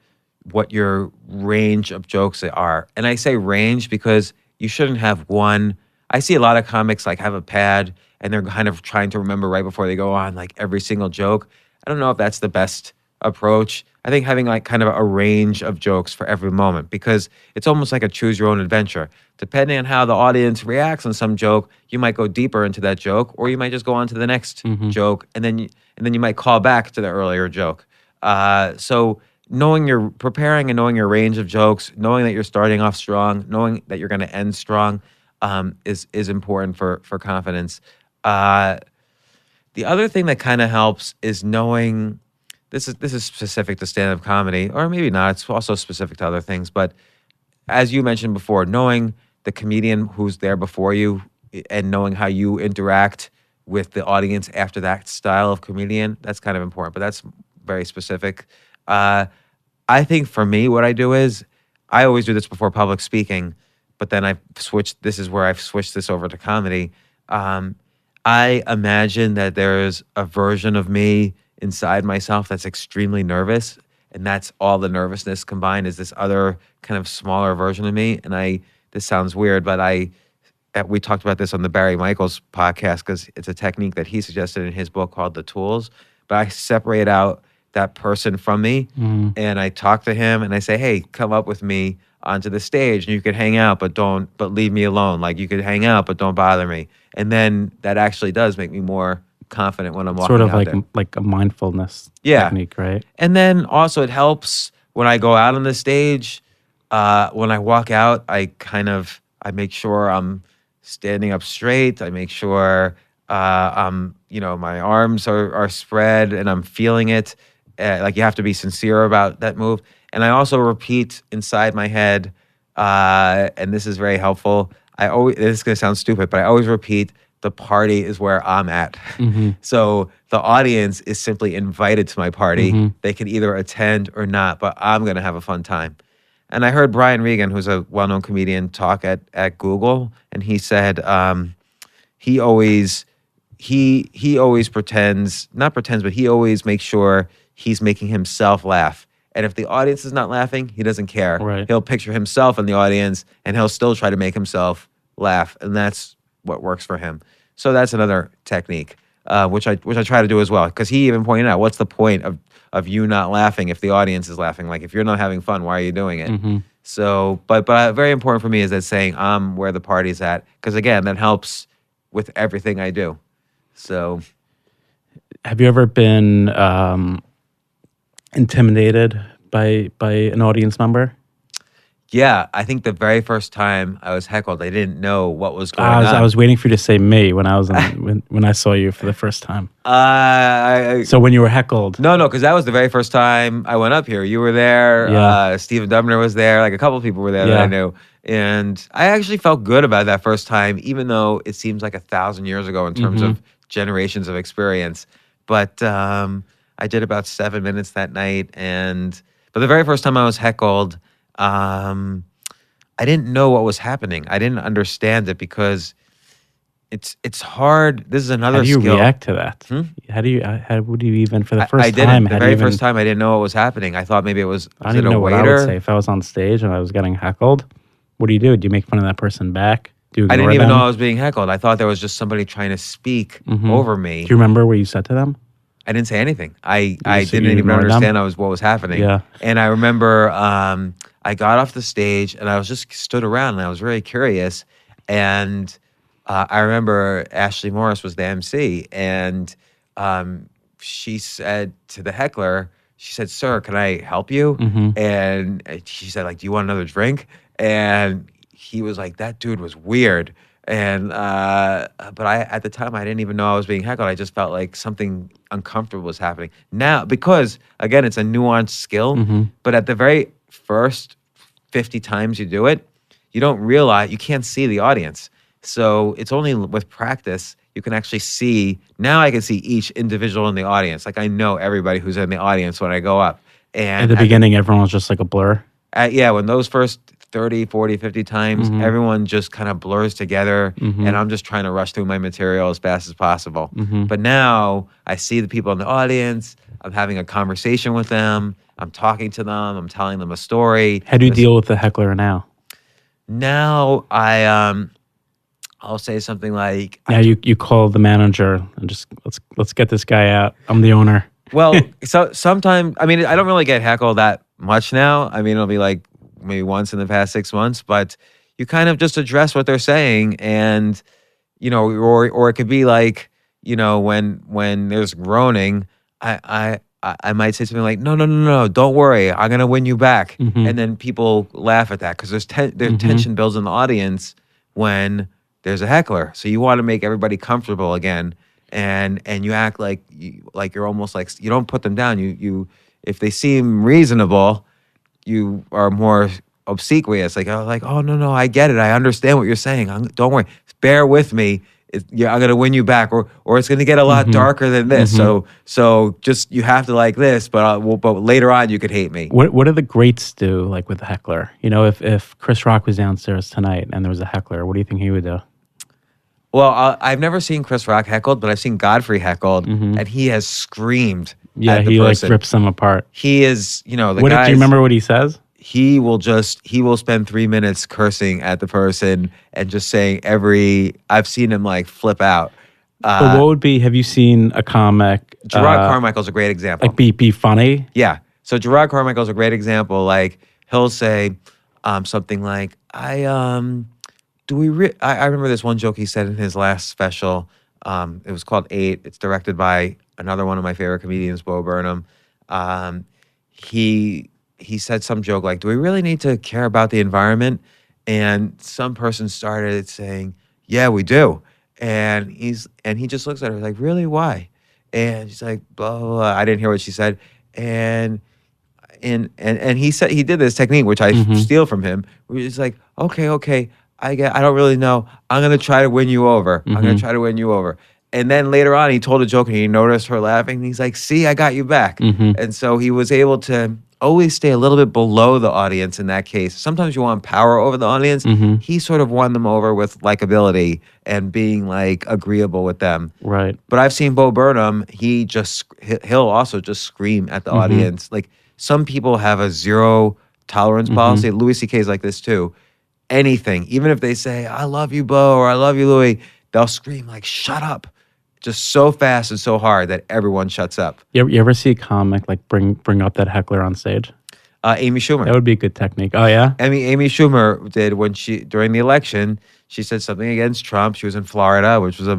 what your range of jokes are. And I say range because you shouldn't have one. I see a lot of comics like have a pad and they're kind of trying to remember right before they go on like every single joke. I don't know if that's the best approach. I think having like kind of a range of jokes for every moment, because it's almost like a choose your own adventure. Depending on how the audience reacts on some joke, you might go deeper into that joke, or you might just go on to the next joke, and then you might call back to the earlier joke. So knowing you're preparing and knowing your range of jokes, knowing that you're starting off strong, knowing that you're going to end strong, is important for confidence. The other thing that kind of helps is knowing, this is specific to stand-up comedy, or maybe not, it's also specific to other things, but as you mentioned before, knowing the comedian who's there before you and knowing how you interact with the audience after that style of comedian, that's kind of important, but that's very specific. I think for me, what I do is, I always do this before public speaking, but then this is where I've switched this over to comedy. I imagine that there's a version of me inside myself that's extremely nervous, and that's all the nervousness combined is this other kind of smaller version of me. And this sounds weird, but we talked about this on the Barry Michaels podcast because it's a technique that he suggested in his book called The Tools. But I separate out that person from me, and I talk to him, and I say, "Hey, come up with me onto the stage, and you could hang out, but leave me alone. Like, you could hang out, but don't bother me." And then that actually does make me more confident when I'm walking sort of out there. like a mindfulness technique, right? And then also it helps when I go out on the stage. When I walk out, I make sure I'm standing up straight. I make sure my arms are spread and I'm feeling it. Like, you have to be sincere about that move. And I also repeat inside my head, and this is very helpful. This is going to sound stupid, but I always repeat, the party is where I'm at. Mm-hmm. So the audience is simply invited to my party. Mm-hmm. They can either attend or not, but I'm going to have a fun time. And I heard Brian Regan, who's a well-known comedian, talk at Google, and he said he always pretends, not pretends, but he always makes sure he's making himself laugh. And if the audience is not laughing, he doesn't care. Right. He'll picture himself in the audience, and he'll still try to make himself laugh, and that's what works for him. So that's another technique, which I try to do as well. Because he even pointed out, what's the point of you not laughing if the audience is laughing? Like, if you're not having fun, why are you doing it? Mm-hmm. So, but very important for me is that saying I'm where the party's at, because again, that helps with everything I do. So, Have you ever been intimidated by an audience member? yeah, I think the very first time I was heckled, I didn't know what was going on. I was waiting for you to say me when I was when I saw you for the first time. So when you were heckled, No, because that was the very first time I went up here. You were there. Yeah. Stephen Dubner was there. Like a couple of people were there that Yeah. I knew. And I actually felt good about that first time, even though it seems like 1,000 years ago in terms of generations of experience. But I did about 7 minutes that night. But the very first time I was heckled, I didn't know what was happening. I didn't understand it because it's hard. This is another how do you skill. react to that? How would you even for the first I time? didn't. The very first time, I didn't know what was happening. I thought maybe it was I don't it even a know what I would waiter? say if I was on stage and I was getting heckled. What do you do? Do you make fun of that person back? Do you I didn't ignore even them? know I was being heckled. I thought there was just somebody trying to speak over me. Do you remember what you said to them? I didn't say anything. I so didn't you even ignored them? understand what was happening. Yeah. And I remember I got off the stage and I was just stood around and I was very curious. And I remember Ashley Morris was the MC, and she said to the heckler, she said, "Sir, can I help you?" And she said, like, "Do you want another drink?" And he was like, "That dude was weird." And but at the time I didn't even know I was being heckled. I just felt like something uncomfortable was happening. Now, because again, it's a nuanced skill, but at the very first 50 times you do it, you don't realize, you can't see the audience. So it's only with practice you can actually see. Now I can see each individual in the audience. Like, I know everybody who's in the audience when I go up. And At the beginning, everyone was just like a blur. when those first 30, 40, 50 times, everyone just kind of blurs together, and I'm just trying to rush through my material as fast as possible. But now I see the people in the audience. I'm having a conversation with them. I'm talking to them. I'm telling them a story. How do you deal with the heckler now? Now I'll say something like, Now you call the manager and just let's get this guy out. I'm the owner. well, so sometimes, I mean, I don't really get heckled that much now. I mean, it'll be like maybe once in the past 6 months, but you kind of just address what they're saying, and or it could be like, when there's groaning, I might say something like, no, don't worry, I'm gonna win you back, and then people laugh at that because there's tension builds in the audience when there's a heckler. So you want to make everybody comfortable again, and you act like you're almost like, you don't put them down. You if they seem reasonable, you are more obsequious. Like, oh no, I get it. I understand what you're saying. Don't worry. Bear with me. I'm gonna win you back, or it's gonna get a lot darker than this. So just, you have to like this, but later on you could hate me. What do the greats do, like with the heckler? If Chris Rock was downstairs tonight and there was a heckler, what do you think he would do? Well, I've never seen Chris Rock heckled, but I've seen Godfrey heckled, and he has screamed. Yeah, at the he person. like rips them apart. He is, the Do guys. you remember what he says? He will spend 3 minutes cursing at the person and just saying I've seen him like flip out. But what would be? Have you seen a comic? Gerard Carmichael's a great example. Like be funny. Yeah. So Gerard Carmichael's a great example. Like, he'll say something like, I remember this one joke he said in his last special. It was called 8. It's directed by another one of my favorite comedians, Bo Burnham. He said some joke like, do we really need to care about the environment? And some person started saying, yeah, we do. And he just looks at her like, really, why? And she's like, blah, blah, blah. I didn't hear what she said. And and he said he did this technique, which I steal from him, where he's like, okay, I don't really know. I'm gonna try to win you over. I'm gonna try to win you over. And then later on, he told a joke and he noticed her laughing. And he's like, see, I got you back. And so he was able to always stay a little bit below the audience in that case. Sometimes you want power over the audience. He sort of won them over with likability and being like agreeable with them. Right. But I've seen Bo Burnham, he'll also just scream at the audience. Like some people have a zero tolerance policy. Louis C.K. is like this too. Anything, even if they say, I love you, Bo, or I love you, Louis, they'll scream like, shut up. Just so fast and so hard that everyone shuts up. You ever see a comic like bring up that heckler on stage? Amy Schumer. That would be a good technique. Oh yeah. Amy Schumer did when during the election, she said something against Trump. She was in Florida, which was a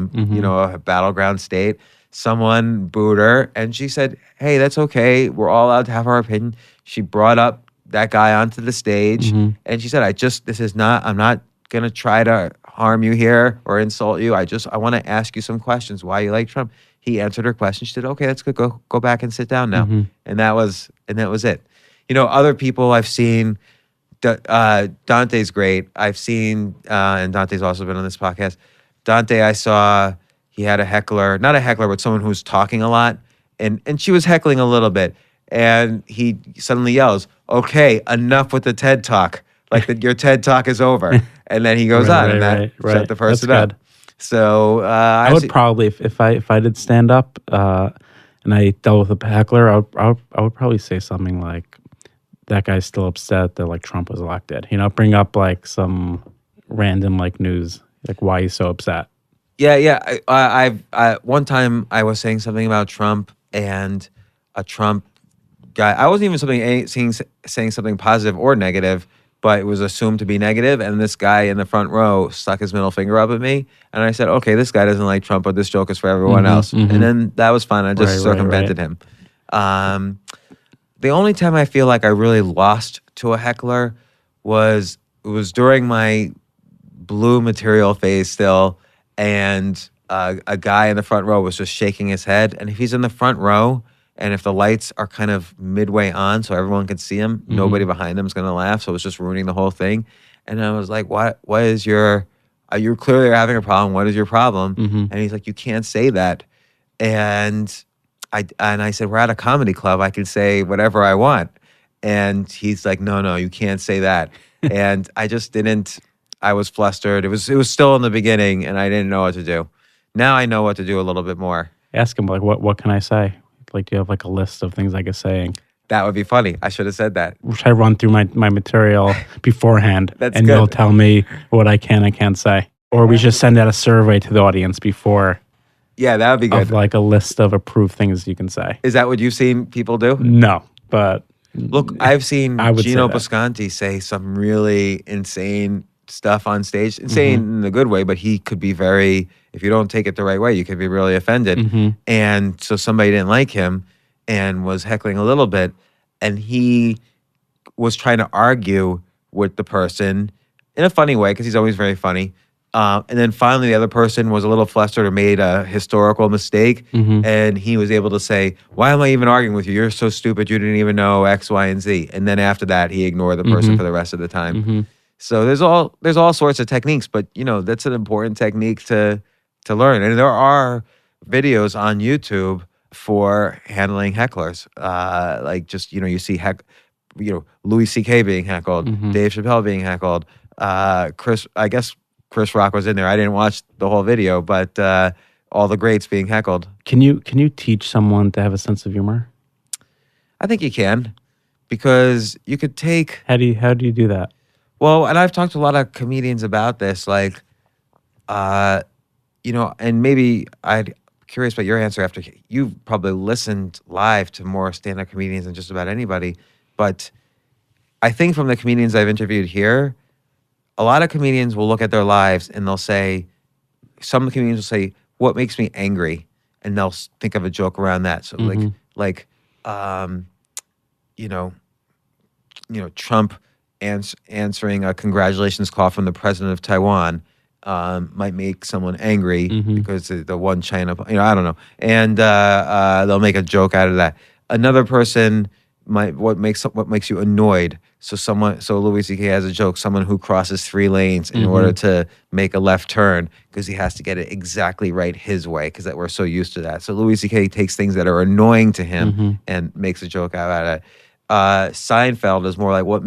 battleground state. Someone booed her, and she said, "Hey, that's okay. We're all allowed to have our opinion." She brought up that guy onto the stage, and she said, I'm not gonna try to harm you here or insult you. I want to ask you some questions. Why you like Trump? He answered her question. She said, okay, that's good. Go back and sit down now. And that was it. Other people I've seen, Dante's great. I've seen, and Dante's also been on this podcast. Dante, I saw, he had a heckler, not a heckler, but someone who's talking a lot. And she was heckling a little bit. And he suddenly yells, okay, enough with the TED Talk. Like your TED Talk is over. And then he goes on, and that shut the person up. So I would probably, if I did stand up and I dealt with a heckler, I would probably say something like, that guy's still upset that like Trump was elected. Bring up like some random like news, like why he's so upset. Yeah. I one time I was saying something about Trump and a Trump guy. I wasn't even saying something positive or negative, but it was assumed to be negative. And this guy in the front row stuck his middle finger up at me. And I said, okay, this guy doesn't like Trump, but this joke is for everyone else. And then that was fine. I just circumvented him. The only time I feel like I really lost to a heckler was during my blue material phase still. And a guy in the front row was just shaking his head. And if he's in the front row, and if the lights are kind of midway on so everyone can see him, nobody behind him is going to laugh. So it was just ruining the whole thing. And I was like, what is you're clearly having a problem. What is your problem? And he's like, you can't say that. And I said, we're at a comedy club. I can say whatever I want. And he's like, no, you can't say that. And I just didn't. I was flustered. It was still in the beginning, and I didn't know what to do. Now I know what to do a little bit more. Ask him, like, what can I say? Like, do you have like a list of things I could say? That would be funny. I should have said that. Should I run through my material beforehand? That's and good. You'll tell me what I can and can't say. Or we should send out a survey to the audience before. Yeah, that would be good. Of like a list of approved things you can say. Is that what you've seen people do? No, but... Look, I've seen Gino say Bisconti say some really insane stuff on stage. Insane in a good way, but he could be very... If you don't take it the right way, you could be really offended. And so somebody didn't like him and was heckling a little bit. And he was trying to argue with the person in a funny way, because he's always very funny. And then finally the other person was a little flustered or made a historical mistake. And he was able to say, why am I even arguing with you? You're so stupid. You didn't even know X, Y, and Z. And then after that, he ignored the person for the rest of the time. So there's all sorts of techniques, but that's an important technique to learn. And there are videos on YouTube for handling hecklers. Like just, you see Louis C.K. being heckled, Dave Chappelle being heckled, Chris Rock was in there. I didn't watch the whole video, but all the greats being heckled. Can you teach someone to have a sense of humor? I think you can, because you could take... How do you do that? Well, and I've talked to a lot of comedians about this, like, and maybe I'm curious about your answer after you've probably listened live to more stand-up comedians than just about anybody. But I think from the comedians I've interviewed here, a lot of comedians will look at their lives and they'll say, some comedians will say, what makes me angry? And they'll think of a joke around that. So Trump answering a congratulations call from the president of Taiwan might make someone angry because the one China, I don't know. And they'll make a joke out of that. Another person what makes you annoyed. So Louis C.K. has a joke: someone who crosses 3 lanes in order to make a left turn because he has to get it exactly right his way because that we're so used to that. So Louis C.K. takes things that are annoying to him and makes a joke out of it. Seinfeld is more like what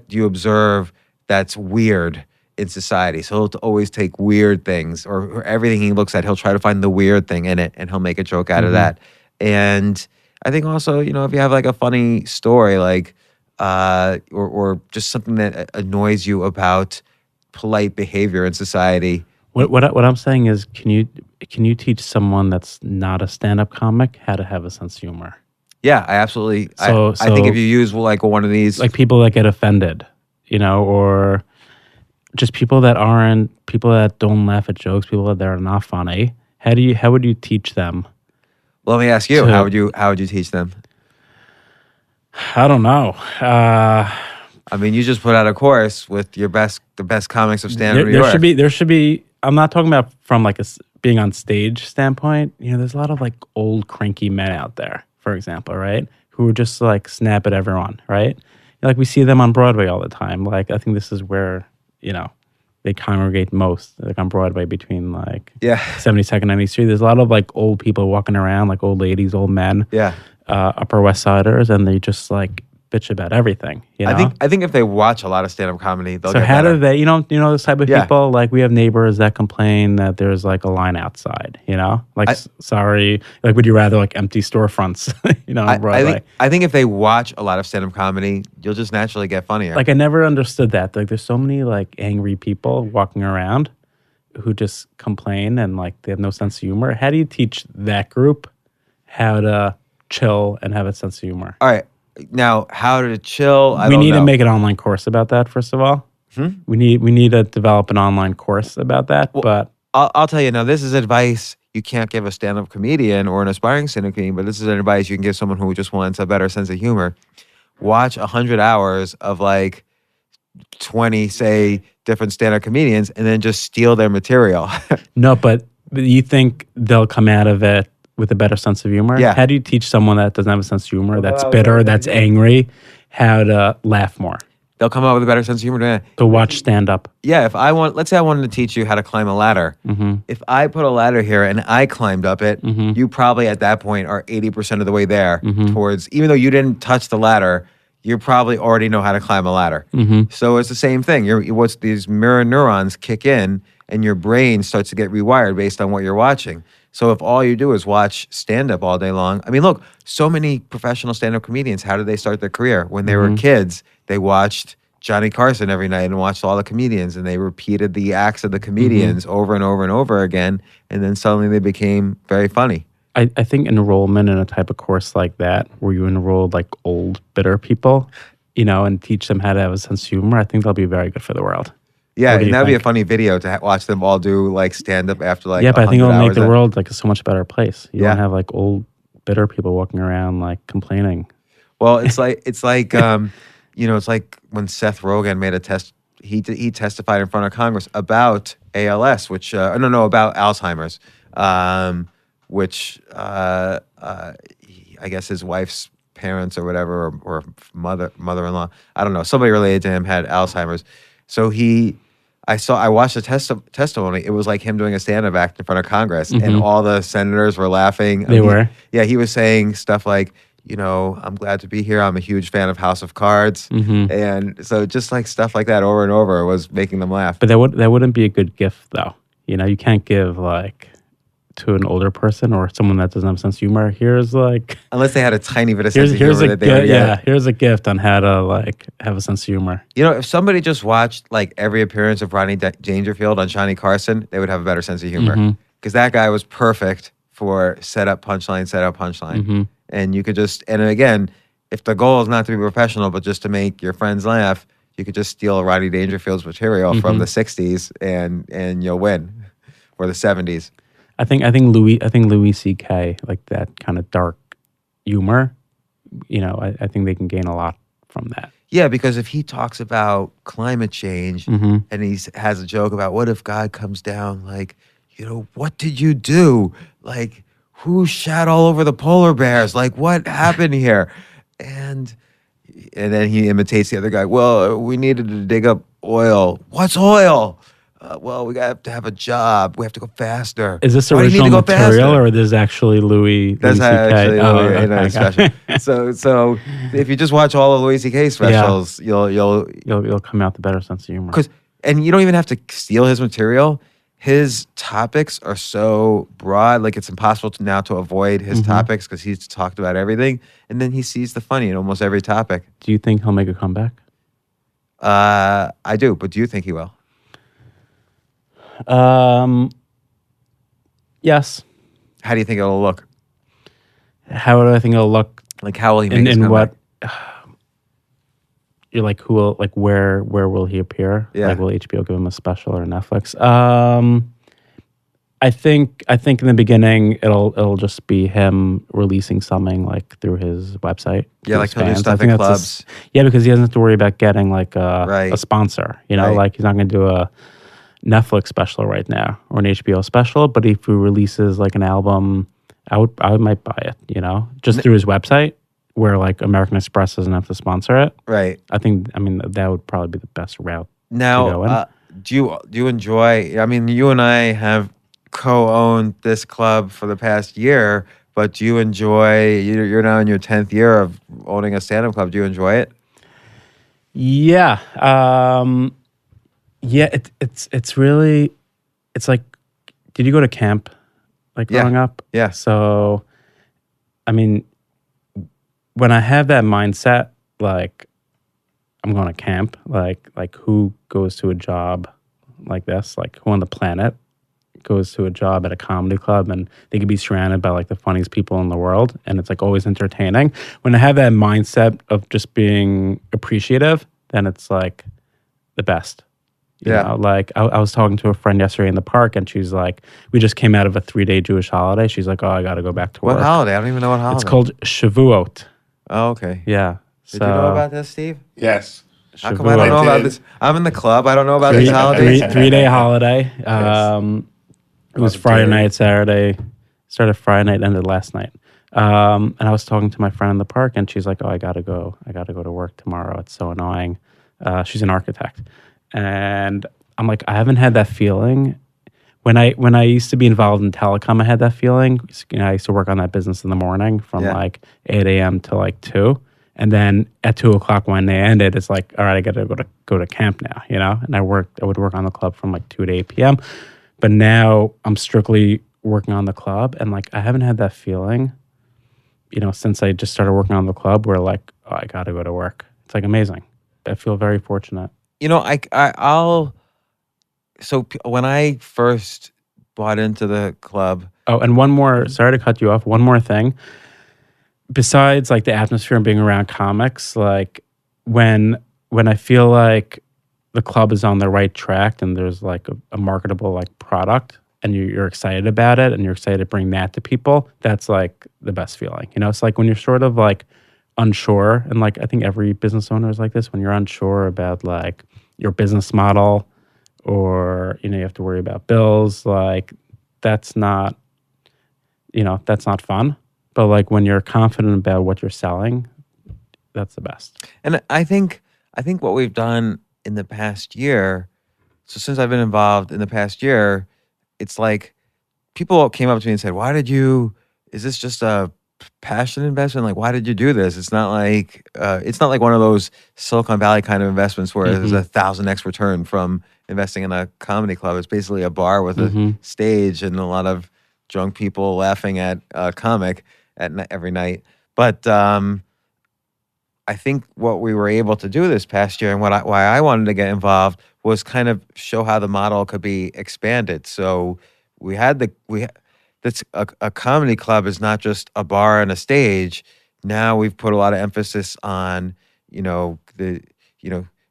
do you observe that's weird in society. So he'll always take weird things or everything he looks at, he'll try to find the weird thing in it and he'll make a joke out of that. And I think also, if you have like a funny story, like, or just something that annoys you about polite behavior in society. What I'm saying is, can you teach someone that's not a stand-up comic how to have a sense of humor? Yeah, I absolutely. I think if you use like one of these, like people that get offended, or just people that don't laugh at jokes, people that are not funny. How would you teach them? Let me ask you, how would you teach them? I don't know. I mean, you just put out a course with the best comics of stand-up New York. There should be. I'm not talking about from like being on stage standpoint. There's a lot of like old cranky men out there, for example, right? Who just like snap at everyone, right? Like we see them on Broadway all the time. Like I think this is where they congregate most, like on Broadway between like 72nd and 93rd Street. There's a lot of like old people walking around, like old ladies, old men, Upper West Siders, and they just like bitch about everything. I think if they watch a lot of stand-up comedy, they'll so get how better. do they, this type of people, like we have neighbors that complain that there's like a line outside, like sorry, like would you rather like empty storefronts, on Broadway? I think if they watch a lot of stand-up comedy, you'll just naturally get funnier. Like I never understood that. Like there's so many like angry people walking around who just complain and like they have no sense of humor. How do you teach that group how to chill and have a sense of humor? All right. Now, how to chill? We need to make an online course about that. First of all, we need to develop an online course about that. Well, but I'll tell you now. This is advice you can't give a stand-up comedian or an aspiring stand-up comedian, but this is an advice you can give someone who just wants a better sense of humor. Watch 100 hours of like 20, say, different stand-up comedians, and then just steal their material. No, but you think they'll come out of it with a better sense of humor? Yeah. How do you teach someone that doesn't have a sense of humor, that's bitter, that's angry, how to laugh more? They'll come out with a better sense of humor. To watch stand-up. Yeah, let's say I wanted to teach you how to climb a ladder. If I put a ladder here and I climbed up it, you probably at that point are 80% of the way there towards, even though you didn't touch the ladder, you probably already know how to climb a ladder. So it's the same thing. These mirror neurons kick in and your brain starts to get rewired based on what you're watching. So if all you do is watch stand-up all day long, I mean, look, so many professional stand-up comedians, how did they start their career? When they were kids, they watched Johnny Carson every night and watched all the comedians, and they repeated the acts of the comedians over and over and over again, and then suddenly they became very funny. I think enrollment in a type of course like that, where you enroll like old, bitter people, and teach them how to have a sense of humor, I think that'll be very good for the world. Yeah, and that'd be a funny video to watch them all do like stand up after like. Yeah, but I think it'll make the world like a so much better place. You don't have like old bitter people walking around like complaining. Well, it's like it's like when Seth Rogen made a test. He testified in front of Congress about ALS, which about Alzheimer's, which I guess his wife's parents or whatever or mother-in-law, I don't know, somebody related to him had Alzheimer's. So I watched the testimony. It was like him doing a stand-up act in front of Congress, and all the senators were laughing. They were? Yeah, he was saying stuff like, I'm glad to be here. I'm a huge fan of House of Cards. And so just like stuff like that over and over was making them laugh. But that wouldn't be a good gift, though. You can't give like to an older person or someone that doesn't have a sense of humor. Here's like, unless they had a tiny bit of sense of humor that they already had. Here's a gift on how to like have a sense of humor. If somebody just watched like every appearance of Rodney Dangerfield on Johnny Carson, they would have a better sense of humor because that guy was perfect for set up punchline. And you could and again, if the goal is not to be professional but just to make your friends laugh, you could just steal Rodney Dangerfield's material from the 60s and you'll win, or the 70s. I think Louis C.K. like that kind of dark humor, I think they can gain a lot from that. Yeah, because if he talks about climate change and he has a joke about what if God comes down, like, what did you do? Like, who shat all over the polar bears? Like, what happened here? And then he imitates the other guy. Well, we needed to dig up oil. What's oil? Well, we have to have a job. We have to go faster. Is this Why do you need original to go material faster? or is this actually Louis That's C.K.? actually okay, got special. it. So if you just watch all of Louis C.K. specials, you'll You'll come out the better sense of humor. and you don't even have to steal his material. His topics are so broad, like it's impossible now to avoid his topics because he's talked about everything. And then he sees the funny in almost every topic. Do you think he'll make a comeback? I do, but do you think he will? Yes. How do you think it'll look? How do I think it'll look? Like how will he make his In comeback? what? You're like, who will, like, where will he appear? Yeah. Like, will HBO give him a special or Netflix? I think in the beginning it'll just be him releasing something like through his website. Yeah, to like his he'll do fans. stuff I think at that's clubs. yeah, because he doesn't have to worry about getting like a Right. sponsor. You know, Right. like he's not going to do a Netflix special right now or an HBO special. But if he releases like an album, I might buy it. You know, just through his website, where like American Express doesn't have to sponsor it. Right. I mean that would probably be the best route. to go Now, in. do you enjoy? I mean, you and I have co-owned this club for the past year, but do you enjoy? You're now in your 10th year of owning a stand-up club. Do you enjoy it? Yeah. Yeah, it's really, it's like, did you go to camp like Yeah. growing up? Yeah. So, I mean, when I have that mindset, like I'm going to camp, like who goes to a job like this? Like who on the planet goes to a job at a comedy club and they could be surrounded by like the funniest people in the world and it's like always entertaining. When I have that mindset of just being appreciative, then it's like the best. You know, like I was talking to a friend yesterday in the park and she's like, we just came out of a 3-day Jewish holiday. She's like, oh, I got to go back to work. What holiday? I don't even know what holiday. It's called Shavuot. Oh, okay. Yeah. Did you know about this, Steve? Yes. How come I don't know about this? I'm in the club. I don't know about these holidays. 3-day holiday. It was Friday night, Saturday. Started Friday night, ended last night. And I was talking to my friend in the park, and she's like, "Oh, I gotta go to work tomorrow. It's so annoying." She's an architect, and I'm like, I haven't had that feeling. When I used to be involved in telecom, I had that feeling. You know, I used to work on that business in the morning from like 8 a.m. to like 2. And then at 2 o'clock when they ended, it's like, all right, I got to go to camp now, you know? And I would work on the club from like 2 to 8 p.m. But now I'm strictly working on the club. And like, I haven't had that feeling, you know, since I just started working on the club where like, oh, I got to go to work. It's like amazing. I feel very fortunate. You know, when I first bought into the club. Oh, and one more, sorry to cut you off. One more thing. Besides like the atmosphere and being around comics, like when I feel like the club is on the right track and there's like a marketable like product and you're excited about it and you're excited to bring that to people, that's like the best feeling. You know, it's like when you're sort of like unsure, and like I think every business owner is like this, when you're unsure about like your business model or, you know, you have to worry about bills, like that's not fun. But like when you're confident about what you're selling, that's the best. And I think what we've done in the past year, so since I've been involved in the past year, it's like people came up to me and said, is this just a passion investment? Like, why did you do this? It's not like one of those Silicon Valley kind of investments where there's 1,000x return from investing in a comedy club. It's basically a bar with a stage and a lot of drunk people laughing at a comic every night. But I think what we were able to do this past year and why I wanted to get involved was kind of show how the model could be expanded. So that's a comedy club is not just a bar and a stage. Now we've put a lot of emphasis on,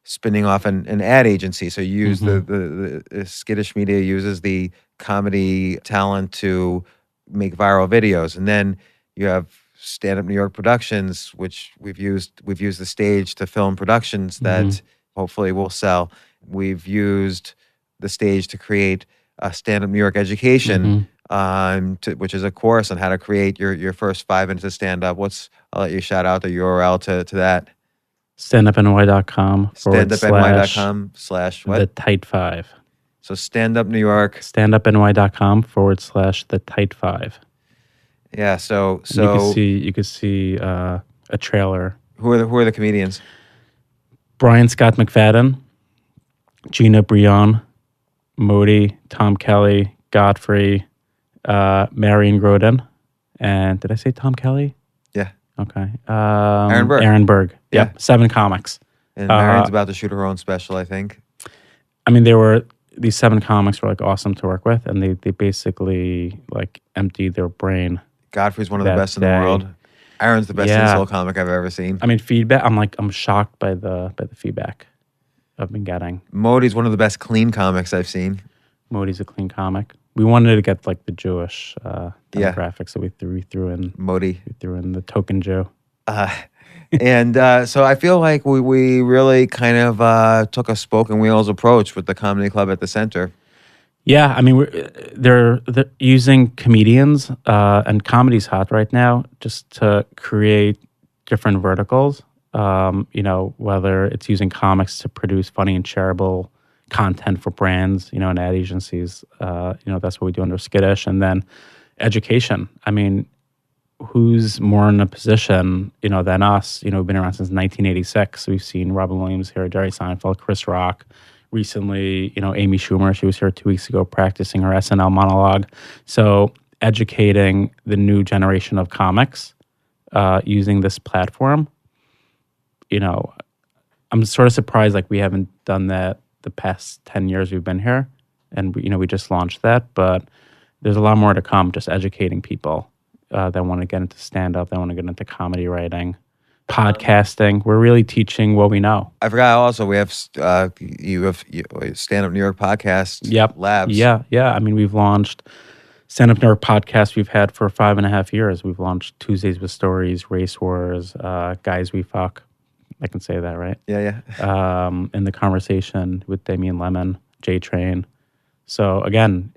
spinning off an ad agency. So you use the skittish media uses the comedy talent to make viral videos, and then you have Stand Up New York Productions, which we've used the stage to film productions that hopefully will sell. We've used the stage to create a Stand Up New York education which is a course on how to create your first 5 minutes of stand-up. I'll let you shout out the URL to that. Standupny.com / Standupny.com / the what? tight 5. So Stand Up New York. Standupny.com / the tight 5. Yeah. So you could see a trailer. who are the comedians? Brian Scott McFadden, Gina Brion, Modi, Tom Kelly, Godfrey, Marion Groden, and did I say Tom Kelly? Yeah. Okay. Aaron Berg. Aaron Berg. Yep. Yeah. 7 comics. And Marion's about to shoot her own special, I think. I mean, these 7 comics were like awesome to work with, and they basically like emptied their brain. Godfrey's one of the that best in the day. world. Aaron's the best insult comic I've ever seen. I mean, feedback. I'm shocked by the feedback I've been getting. Modi's one of the best clean comics I've seen. Modi's a clean comic. We wanted to get like the Jewish demographics, so we threw in Modi. We threw in the token Jew. And so I feel like we really kind of took a spoken wheels approach with the comedy club at the center. Yeah, I mean, they're using comedians, and comedy's hot right now, just to create different verticals. Whether it's using comics to produce funny and shareable content for brands, and ad agencies. That's what we do under Skittish. And then education. I mean, who's more in a position, than us? We've been around since 1986. We've seen Robin Williams here, Jerry Seinfeld, Chris Rock. Recently, Amy Schumer, she was here 2 weeks ago practicing her SNL monologue. So educating the new generation of comics using this platform, I'm sort of surprised like we haven't done that the past 10 years we've been here. And, we just launched that. But there's a lot more to come, just educating people that want to get into stand-up, that want to get into comedy writing. Podcasting. We're really teaching what we know. I forgot also we have you have Stand Up New York podcast labs. Yeah. I mean, we've launched Stand Up New York podcast we've had for 5.5 years. We've launched Tuesdays with Stories, Race Wars, Guys We Fuck. I can say that, right? Yeah. In the Conversation with Damian Lemon, J Train. So again,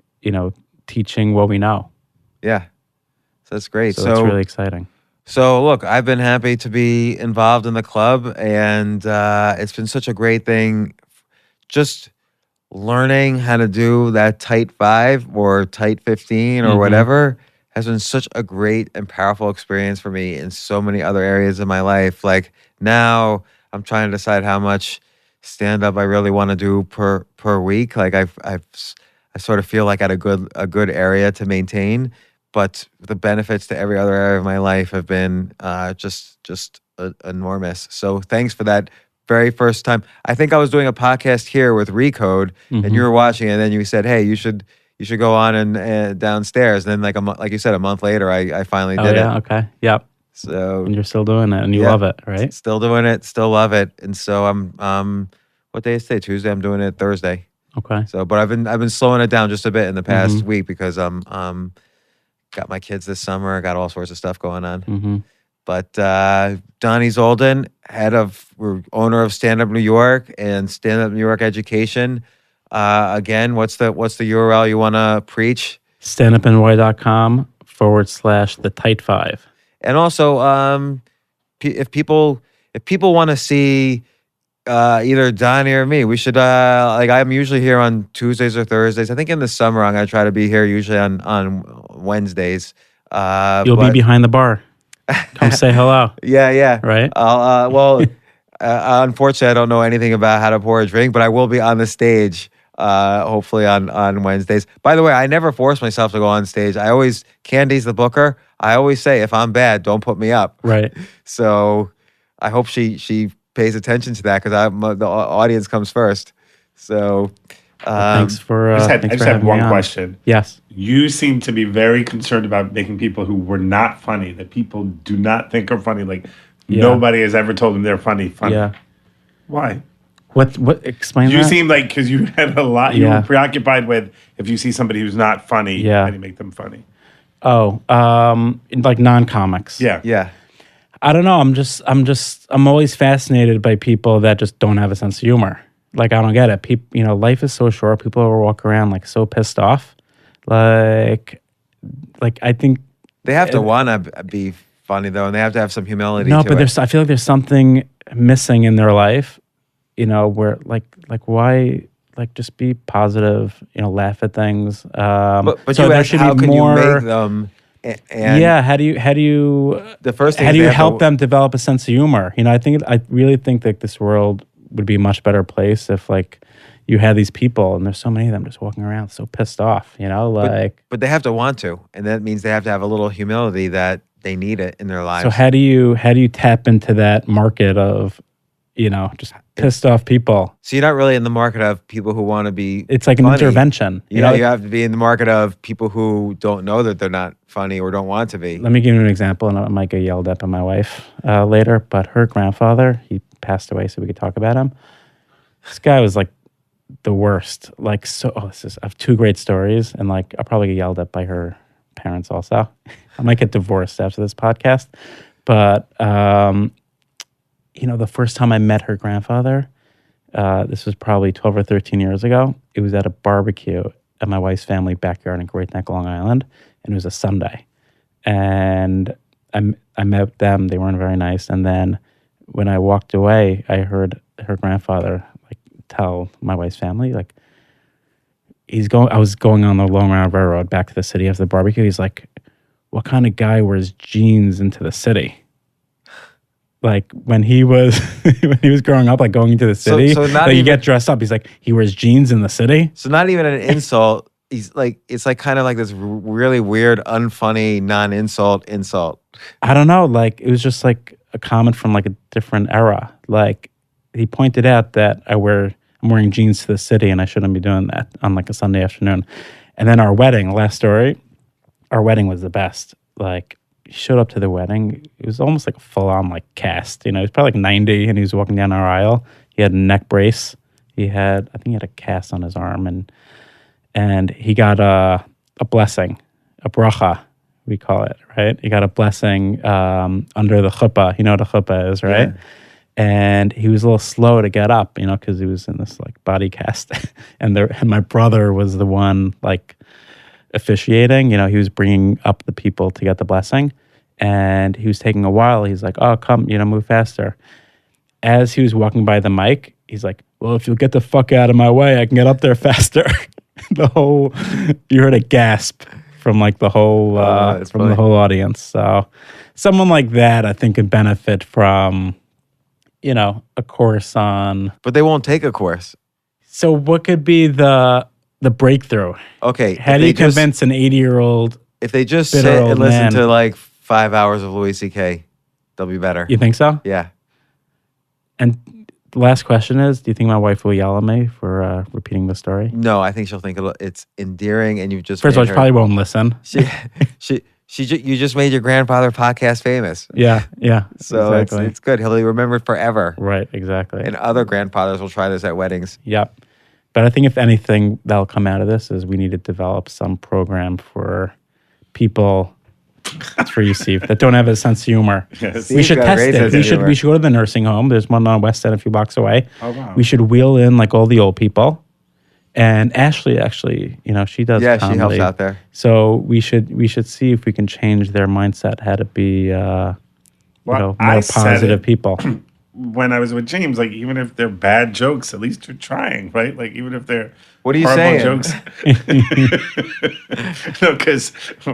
teaching what we know. Yeah. So that's great. So it's really exciting. So, look, I've been happy to be involved in the club, and it's been such a great thing just learning how to do that tight 5 or tight 15 or whatever has been such a great and powerful experience for me in so many other areas of my life. Like now I'm trying to decide how much stand-up I really want to do per week. Like I sort of feel like at a good area to maintain. But the benefits to every other area of my life have been just enormous. So thanks for that very first time. I think I was doing a podcast here with Recode, and you were watching, and then you said, "Hey, you should go on and downstairs." And then like you said, a month later, I finally did it. Okay, yep. So and you're still doing it, and you love it, right? Still doing it, still love it, and so I'm. What day is today? Tuesday. I'm doing it Thursday. Okay. So, but I've been slowing it down just a bit in the past week because got my kids this summer. Got all sorts of stuff going on. But Dani Zoldan, owner of Stand Up New York and Stand Up New York Education. Again, what's the URL you want to preach? Standupny.com / the tight 5. And also, if people want to see either Donnie or me, we should I'm usually here on Tuesdays or Thursdays. I think in the summer I'm gonna try to be here usually on Wednesdays. You'll be behind the bar. Come say hello. Yeah. Right? Unfortunately, I don't know anything about how to pour a drink, but I will be on the stage hopefully on Wednesdays. By the way, I never force myself to go on stage. Candy's the booker. I always say, if I'm bad, don't put me up. Right. So I hope she pays attention to that because the audience comes first. So thanks for I just had one question. Yes. You seem to be very concerned about making people who were not funny, that people do not think are funny, like nobody has ever told them they're funny. Yeah. Why? What explain you that? Seem like, because you had a lot, you were preoccupied with if you see somebody who's not funny, how do you make them funny? Oh, like non-comics. Yeah. I don't know. I'm always fascinated by people that just don't have a sense of humor. Like, I don't get it. People, life is so short. People will walk around like so pissed off. Like, like I think They have to want to be funny though, and they have to have some humility. no, to but it. I feel like there's something missing in their life, where like why like just be positive, laugh at things. But so you there asked, should how be can more. you make them? And Yeah, how do you the first thing how is do they you have help to- them develop a sense of humor? I really think that this world would be a much better place if like you had these people, and there's so many of them just walking around so pissed off, But they have to want to, and that means they have to have a little humility that they need it in their lives. So how do you tap into that market of, just pissed off people? So you're not really in the market of people who want to be. It's like an funny. intervention. You have to be in the market of people who don't know that they're not funny or don't want to be. Let me give you an example, and I might get yelled at by my wife later, but her grandfather, he passed away, so we could talk about him. This guy was like the worst. Like, I have two great stories, and like I'll probably get yelled at by her parents also. I might get divorced after this podcast. But, the first time I met her grandfather, this was probably 12 or 13 years ago. It was at a barbecue at my wife's family backyard in Great Neck, Long Island, and it was a Sunday. And I met them. They weren't very nice. And then when I walked away, I heard her grandfather like tell my wife's family, like, I was going on the Long Island Railroad back to the city after the barbecue. He's like, what kind of guy wears jeans into the city? Like when he was growing up, like going into the city, so not like you even- get dressed up. He's like, he wears jeans in the city. So not even an insult. He's like, it's like kind of like this really weird, unfunny, non-insult insult. I don't know. Like it was just like a comment from like a different era. Like he pointed out that I'm wearing jeans to the city and I shouldn't be doing that on like a Sunday afternoon. And then our wedding, last story, our wedding was the best. Like he showed up to the wedding. It was almost like a full-on like cast. He was probably like 90 and he was walking down our aisle. He had a neck brace. I think he had a cast on his arm and he got a blessing, a bracha, we call it, right? He got a blessing under the chuppah. You know what a chuppah is, right? Yeah. And he was a little slow to get up, because he was in this like body cast. and my brother was the one like officiating. He was bringing up the people to get the blessing, and he was taking a while. He's like, "Oh, come, move faster." As he was walking by the mic, he's like, "Well, if you'll get the fuck out of my way, I can get up there faster." You heard a gasp from like the whole funny. the whole audience. So someone like that, I think, could benefit from a course on. But they won't take a course. So what could be the breakthrough? Okay. How do you convince an 80-year-old? If they just bitter sit old and listen man? to like 5 hours of Louis C.K., they'll be better. You think so? Yeah. And the last question is, do you think my wife will yell at me for repeating the story? No, I think she'll think it's endearing, and you've just First of all, made she her- probably won't listen. You just made your grandfather podcast famous. Yeah. So exactly. it's good. He'll be remembered forever. Right, exactly. And other grandfathers will try this at weddings. Yep. But I think if anything that'll come out of this is we need to develop some program for people, that's for you, Steve, that don't have a sense of humor. Yes. We should Steve's got a test great it. sense of humor. We should go to the nursing home. There's one on West End a few blocks away. Oh, wow. We should wheel in like all the old people. And Ashley actually, she does Yeah, comedy. she helps out there. So we should see if we can change their mindset, how to be more I said positive it people. when I was with James, like even if they're bad jokes, at least you're trying, right? Like even if they're What are you horrible saying? jokes. No, because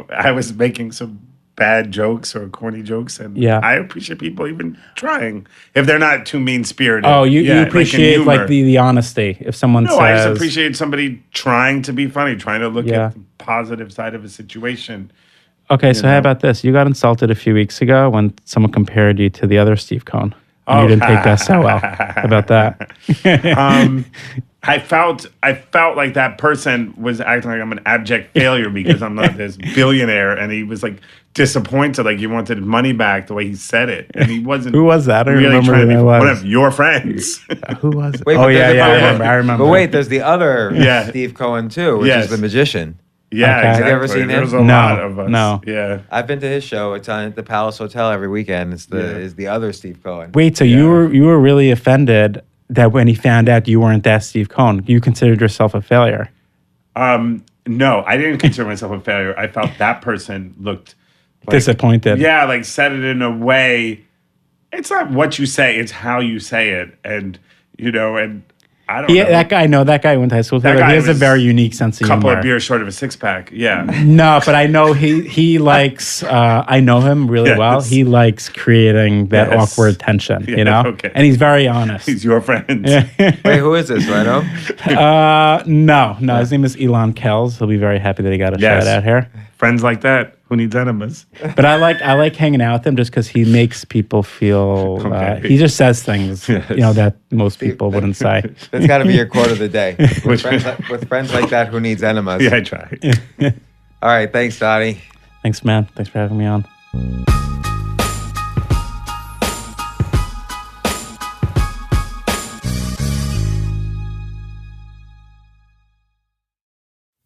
I was making some bad jokes or corny jokes, and Yeah. I appreciate people even trying if they're not too mean spirited. Oh, you appreciate like the honesty. If someone No, says, I just appreciate somebody trying to be funny, trying to look Yeah. at the positive side of a situation. okay, so how know? about this? You got insulted a few weeks ago when someone compared you to the other Steve Cohn. And you didn't take that so well. How about that? I felt like that person was acting like I'm an abject failure because I'm not this billionaire, and he was like disappointed, like he wanted money back the way he said it, and he wasn't. Who was that? I don't really remember trying who to be that was. one of your friends. Who was it? Wait, Oh, but yeah, there's yeah, the- I remember. But wait, there's the other Yeah. Steve Cohen too, which Yes. is the magician. Yeah, Okay. Have exactly. you ever seen him? There's a No, lot of us. no. Yeah. I've been to his show. It's on at the Palace Hotel every weekend. It's Yeah. is the other Steve Cohen. Wait, so you were really offended that when he found out you weren't that Steve Cohn, you considered yourself a failure? No, I didn't consider myself a failure. I felt that person looked Disappointed. Yeah, like said it in a way. It's not what you say; it's how you say it, and and I don't know. That guy. No, that guy went to high school together. He has a very unique sense of humor. Couple of beers short of a six pack. Yeah. No, but I know he likes. I know him really well. He likes creating that awkward tension. Okay. And he's very honest. He's your friend. Wait, who is this? Right? No. His name is Elon Kells. He'll be very happy that he got a shout out here. Friends like that. Who needs enemas? But I like hanging out with him just because he makes people feel. He just says things that most people wouldn't say. That's got to be your quote of the day. With friends like that, who needs enemas? Yeah, I try. All right, thanks, Dani. Thanks, man. Thanks for having me on.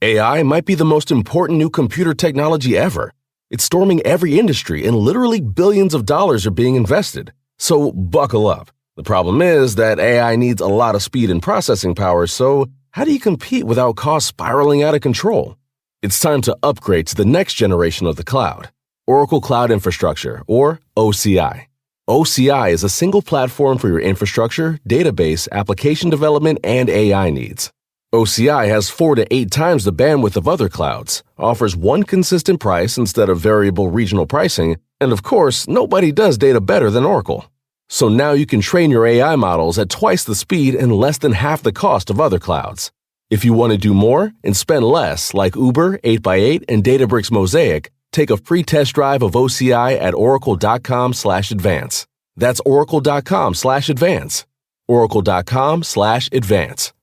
AI might be the most important new computer technology ever. It's storming every industry and literally billions of dollars are being invested. So buckle up. The problem is that AI needs a lot of speed and processing power, so how do you compete without costs spiraling out of control? It's time to upgrade to the next generation of the cloud, Oracle Cloud Infrastructure, or OCI. OCI is a single platform for your infrastructure, database, application development, and AI needs. OCI has 4 to 8 times the bandwidth of other clouds, offers one consistent price instead of variable regional pricing, and of course, nobody does data better than Oracle. So now you can train your AI models at twice the speed and less than half the cost of other clouds. If you want to do more and spend less, like Uber, 8x8, and Databricks Mosaic, take a free test drive of OCI at oracle.com/advance. That's oracle.com/advance. oracle.com/advance.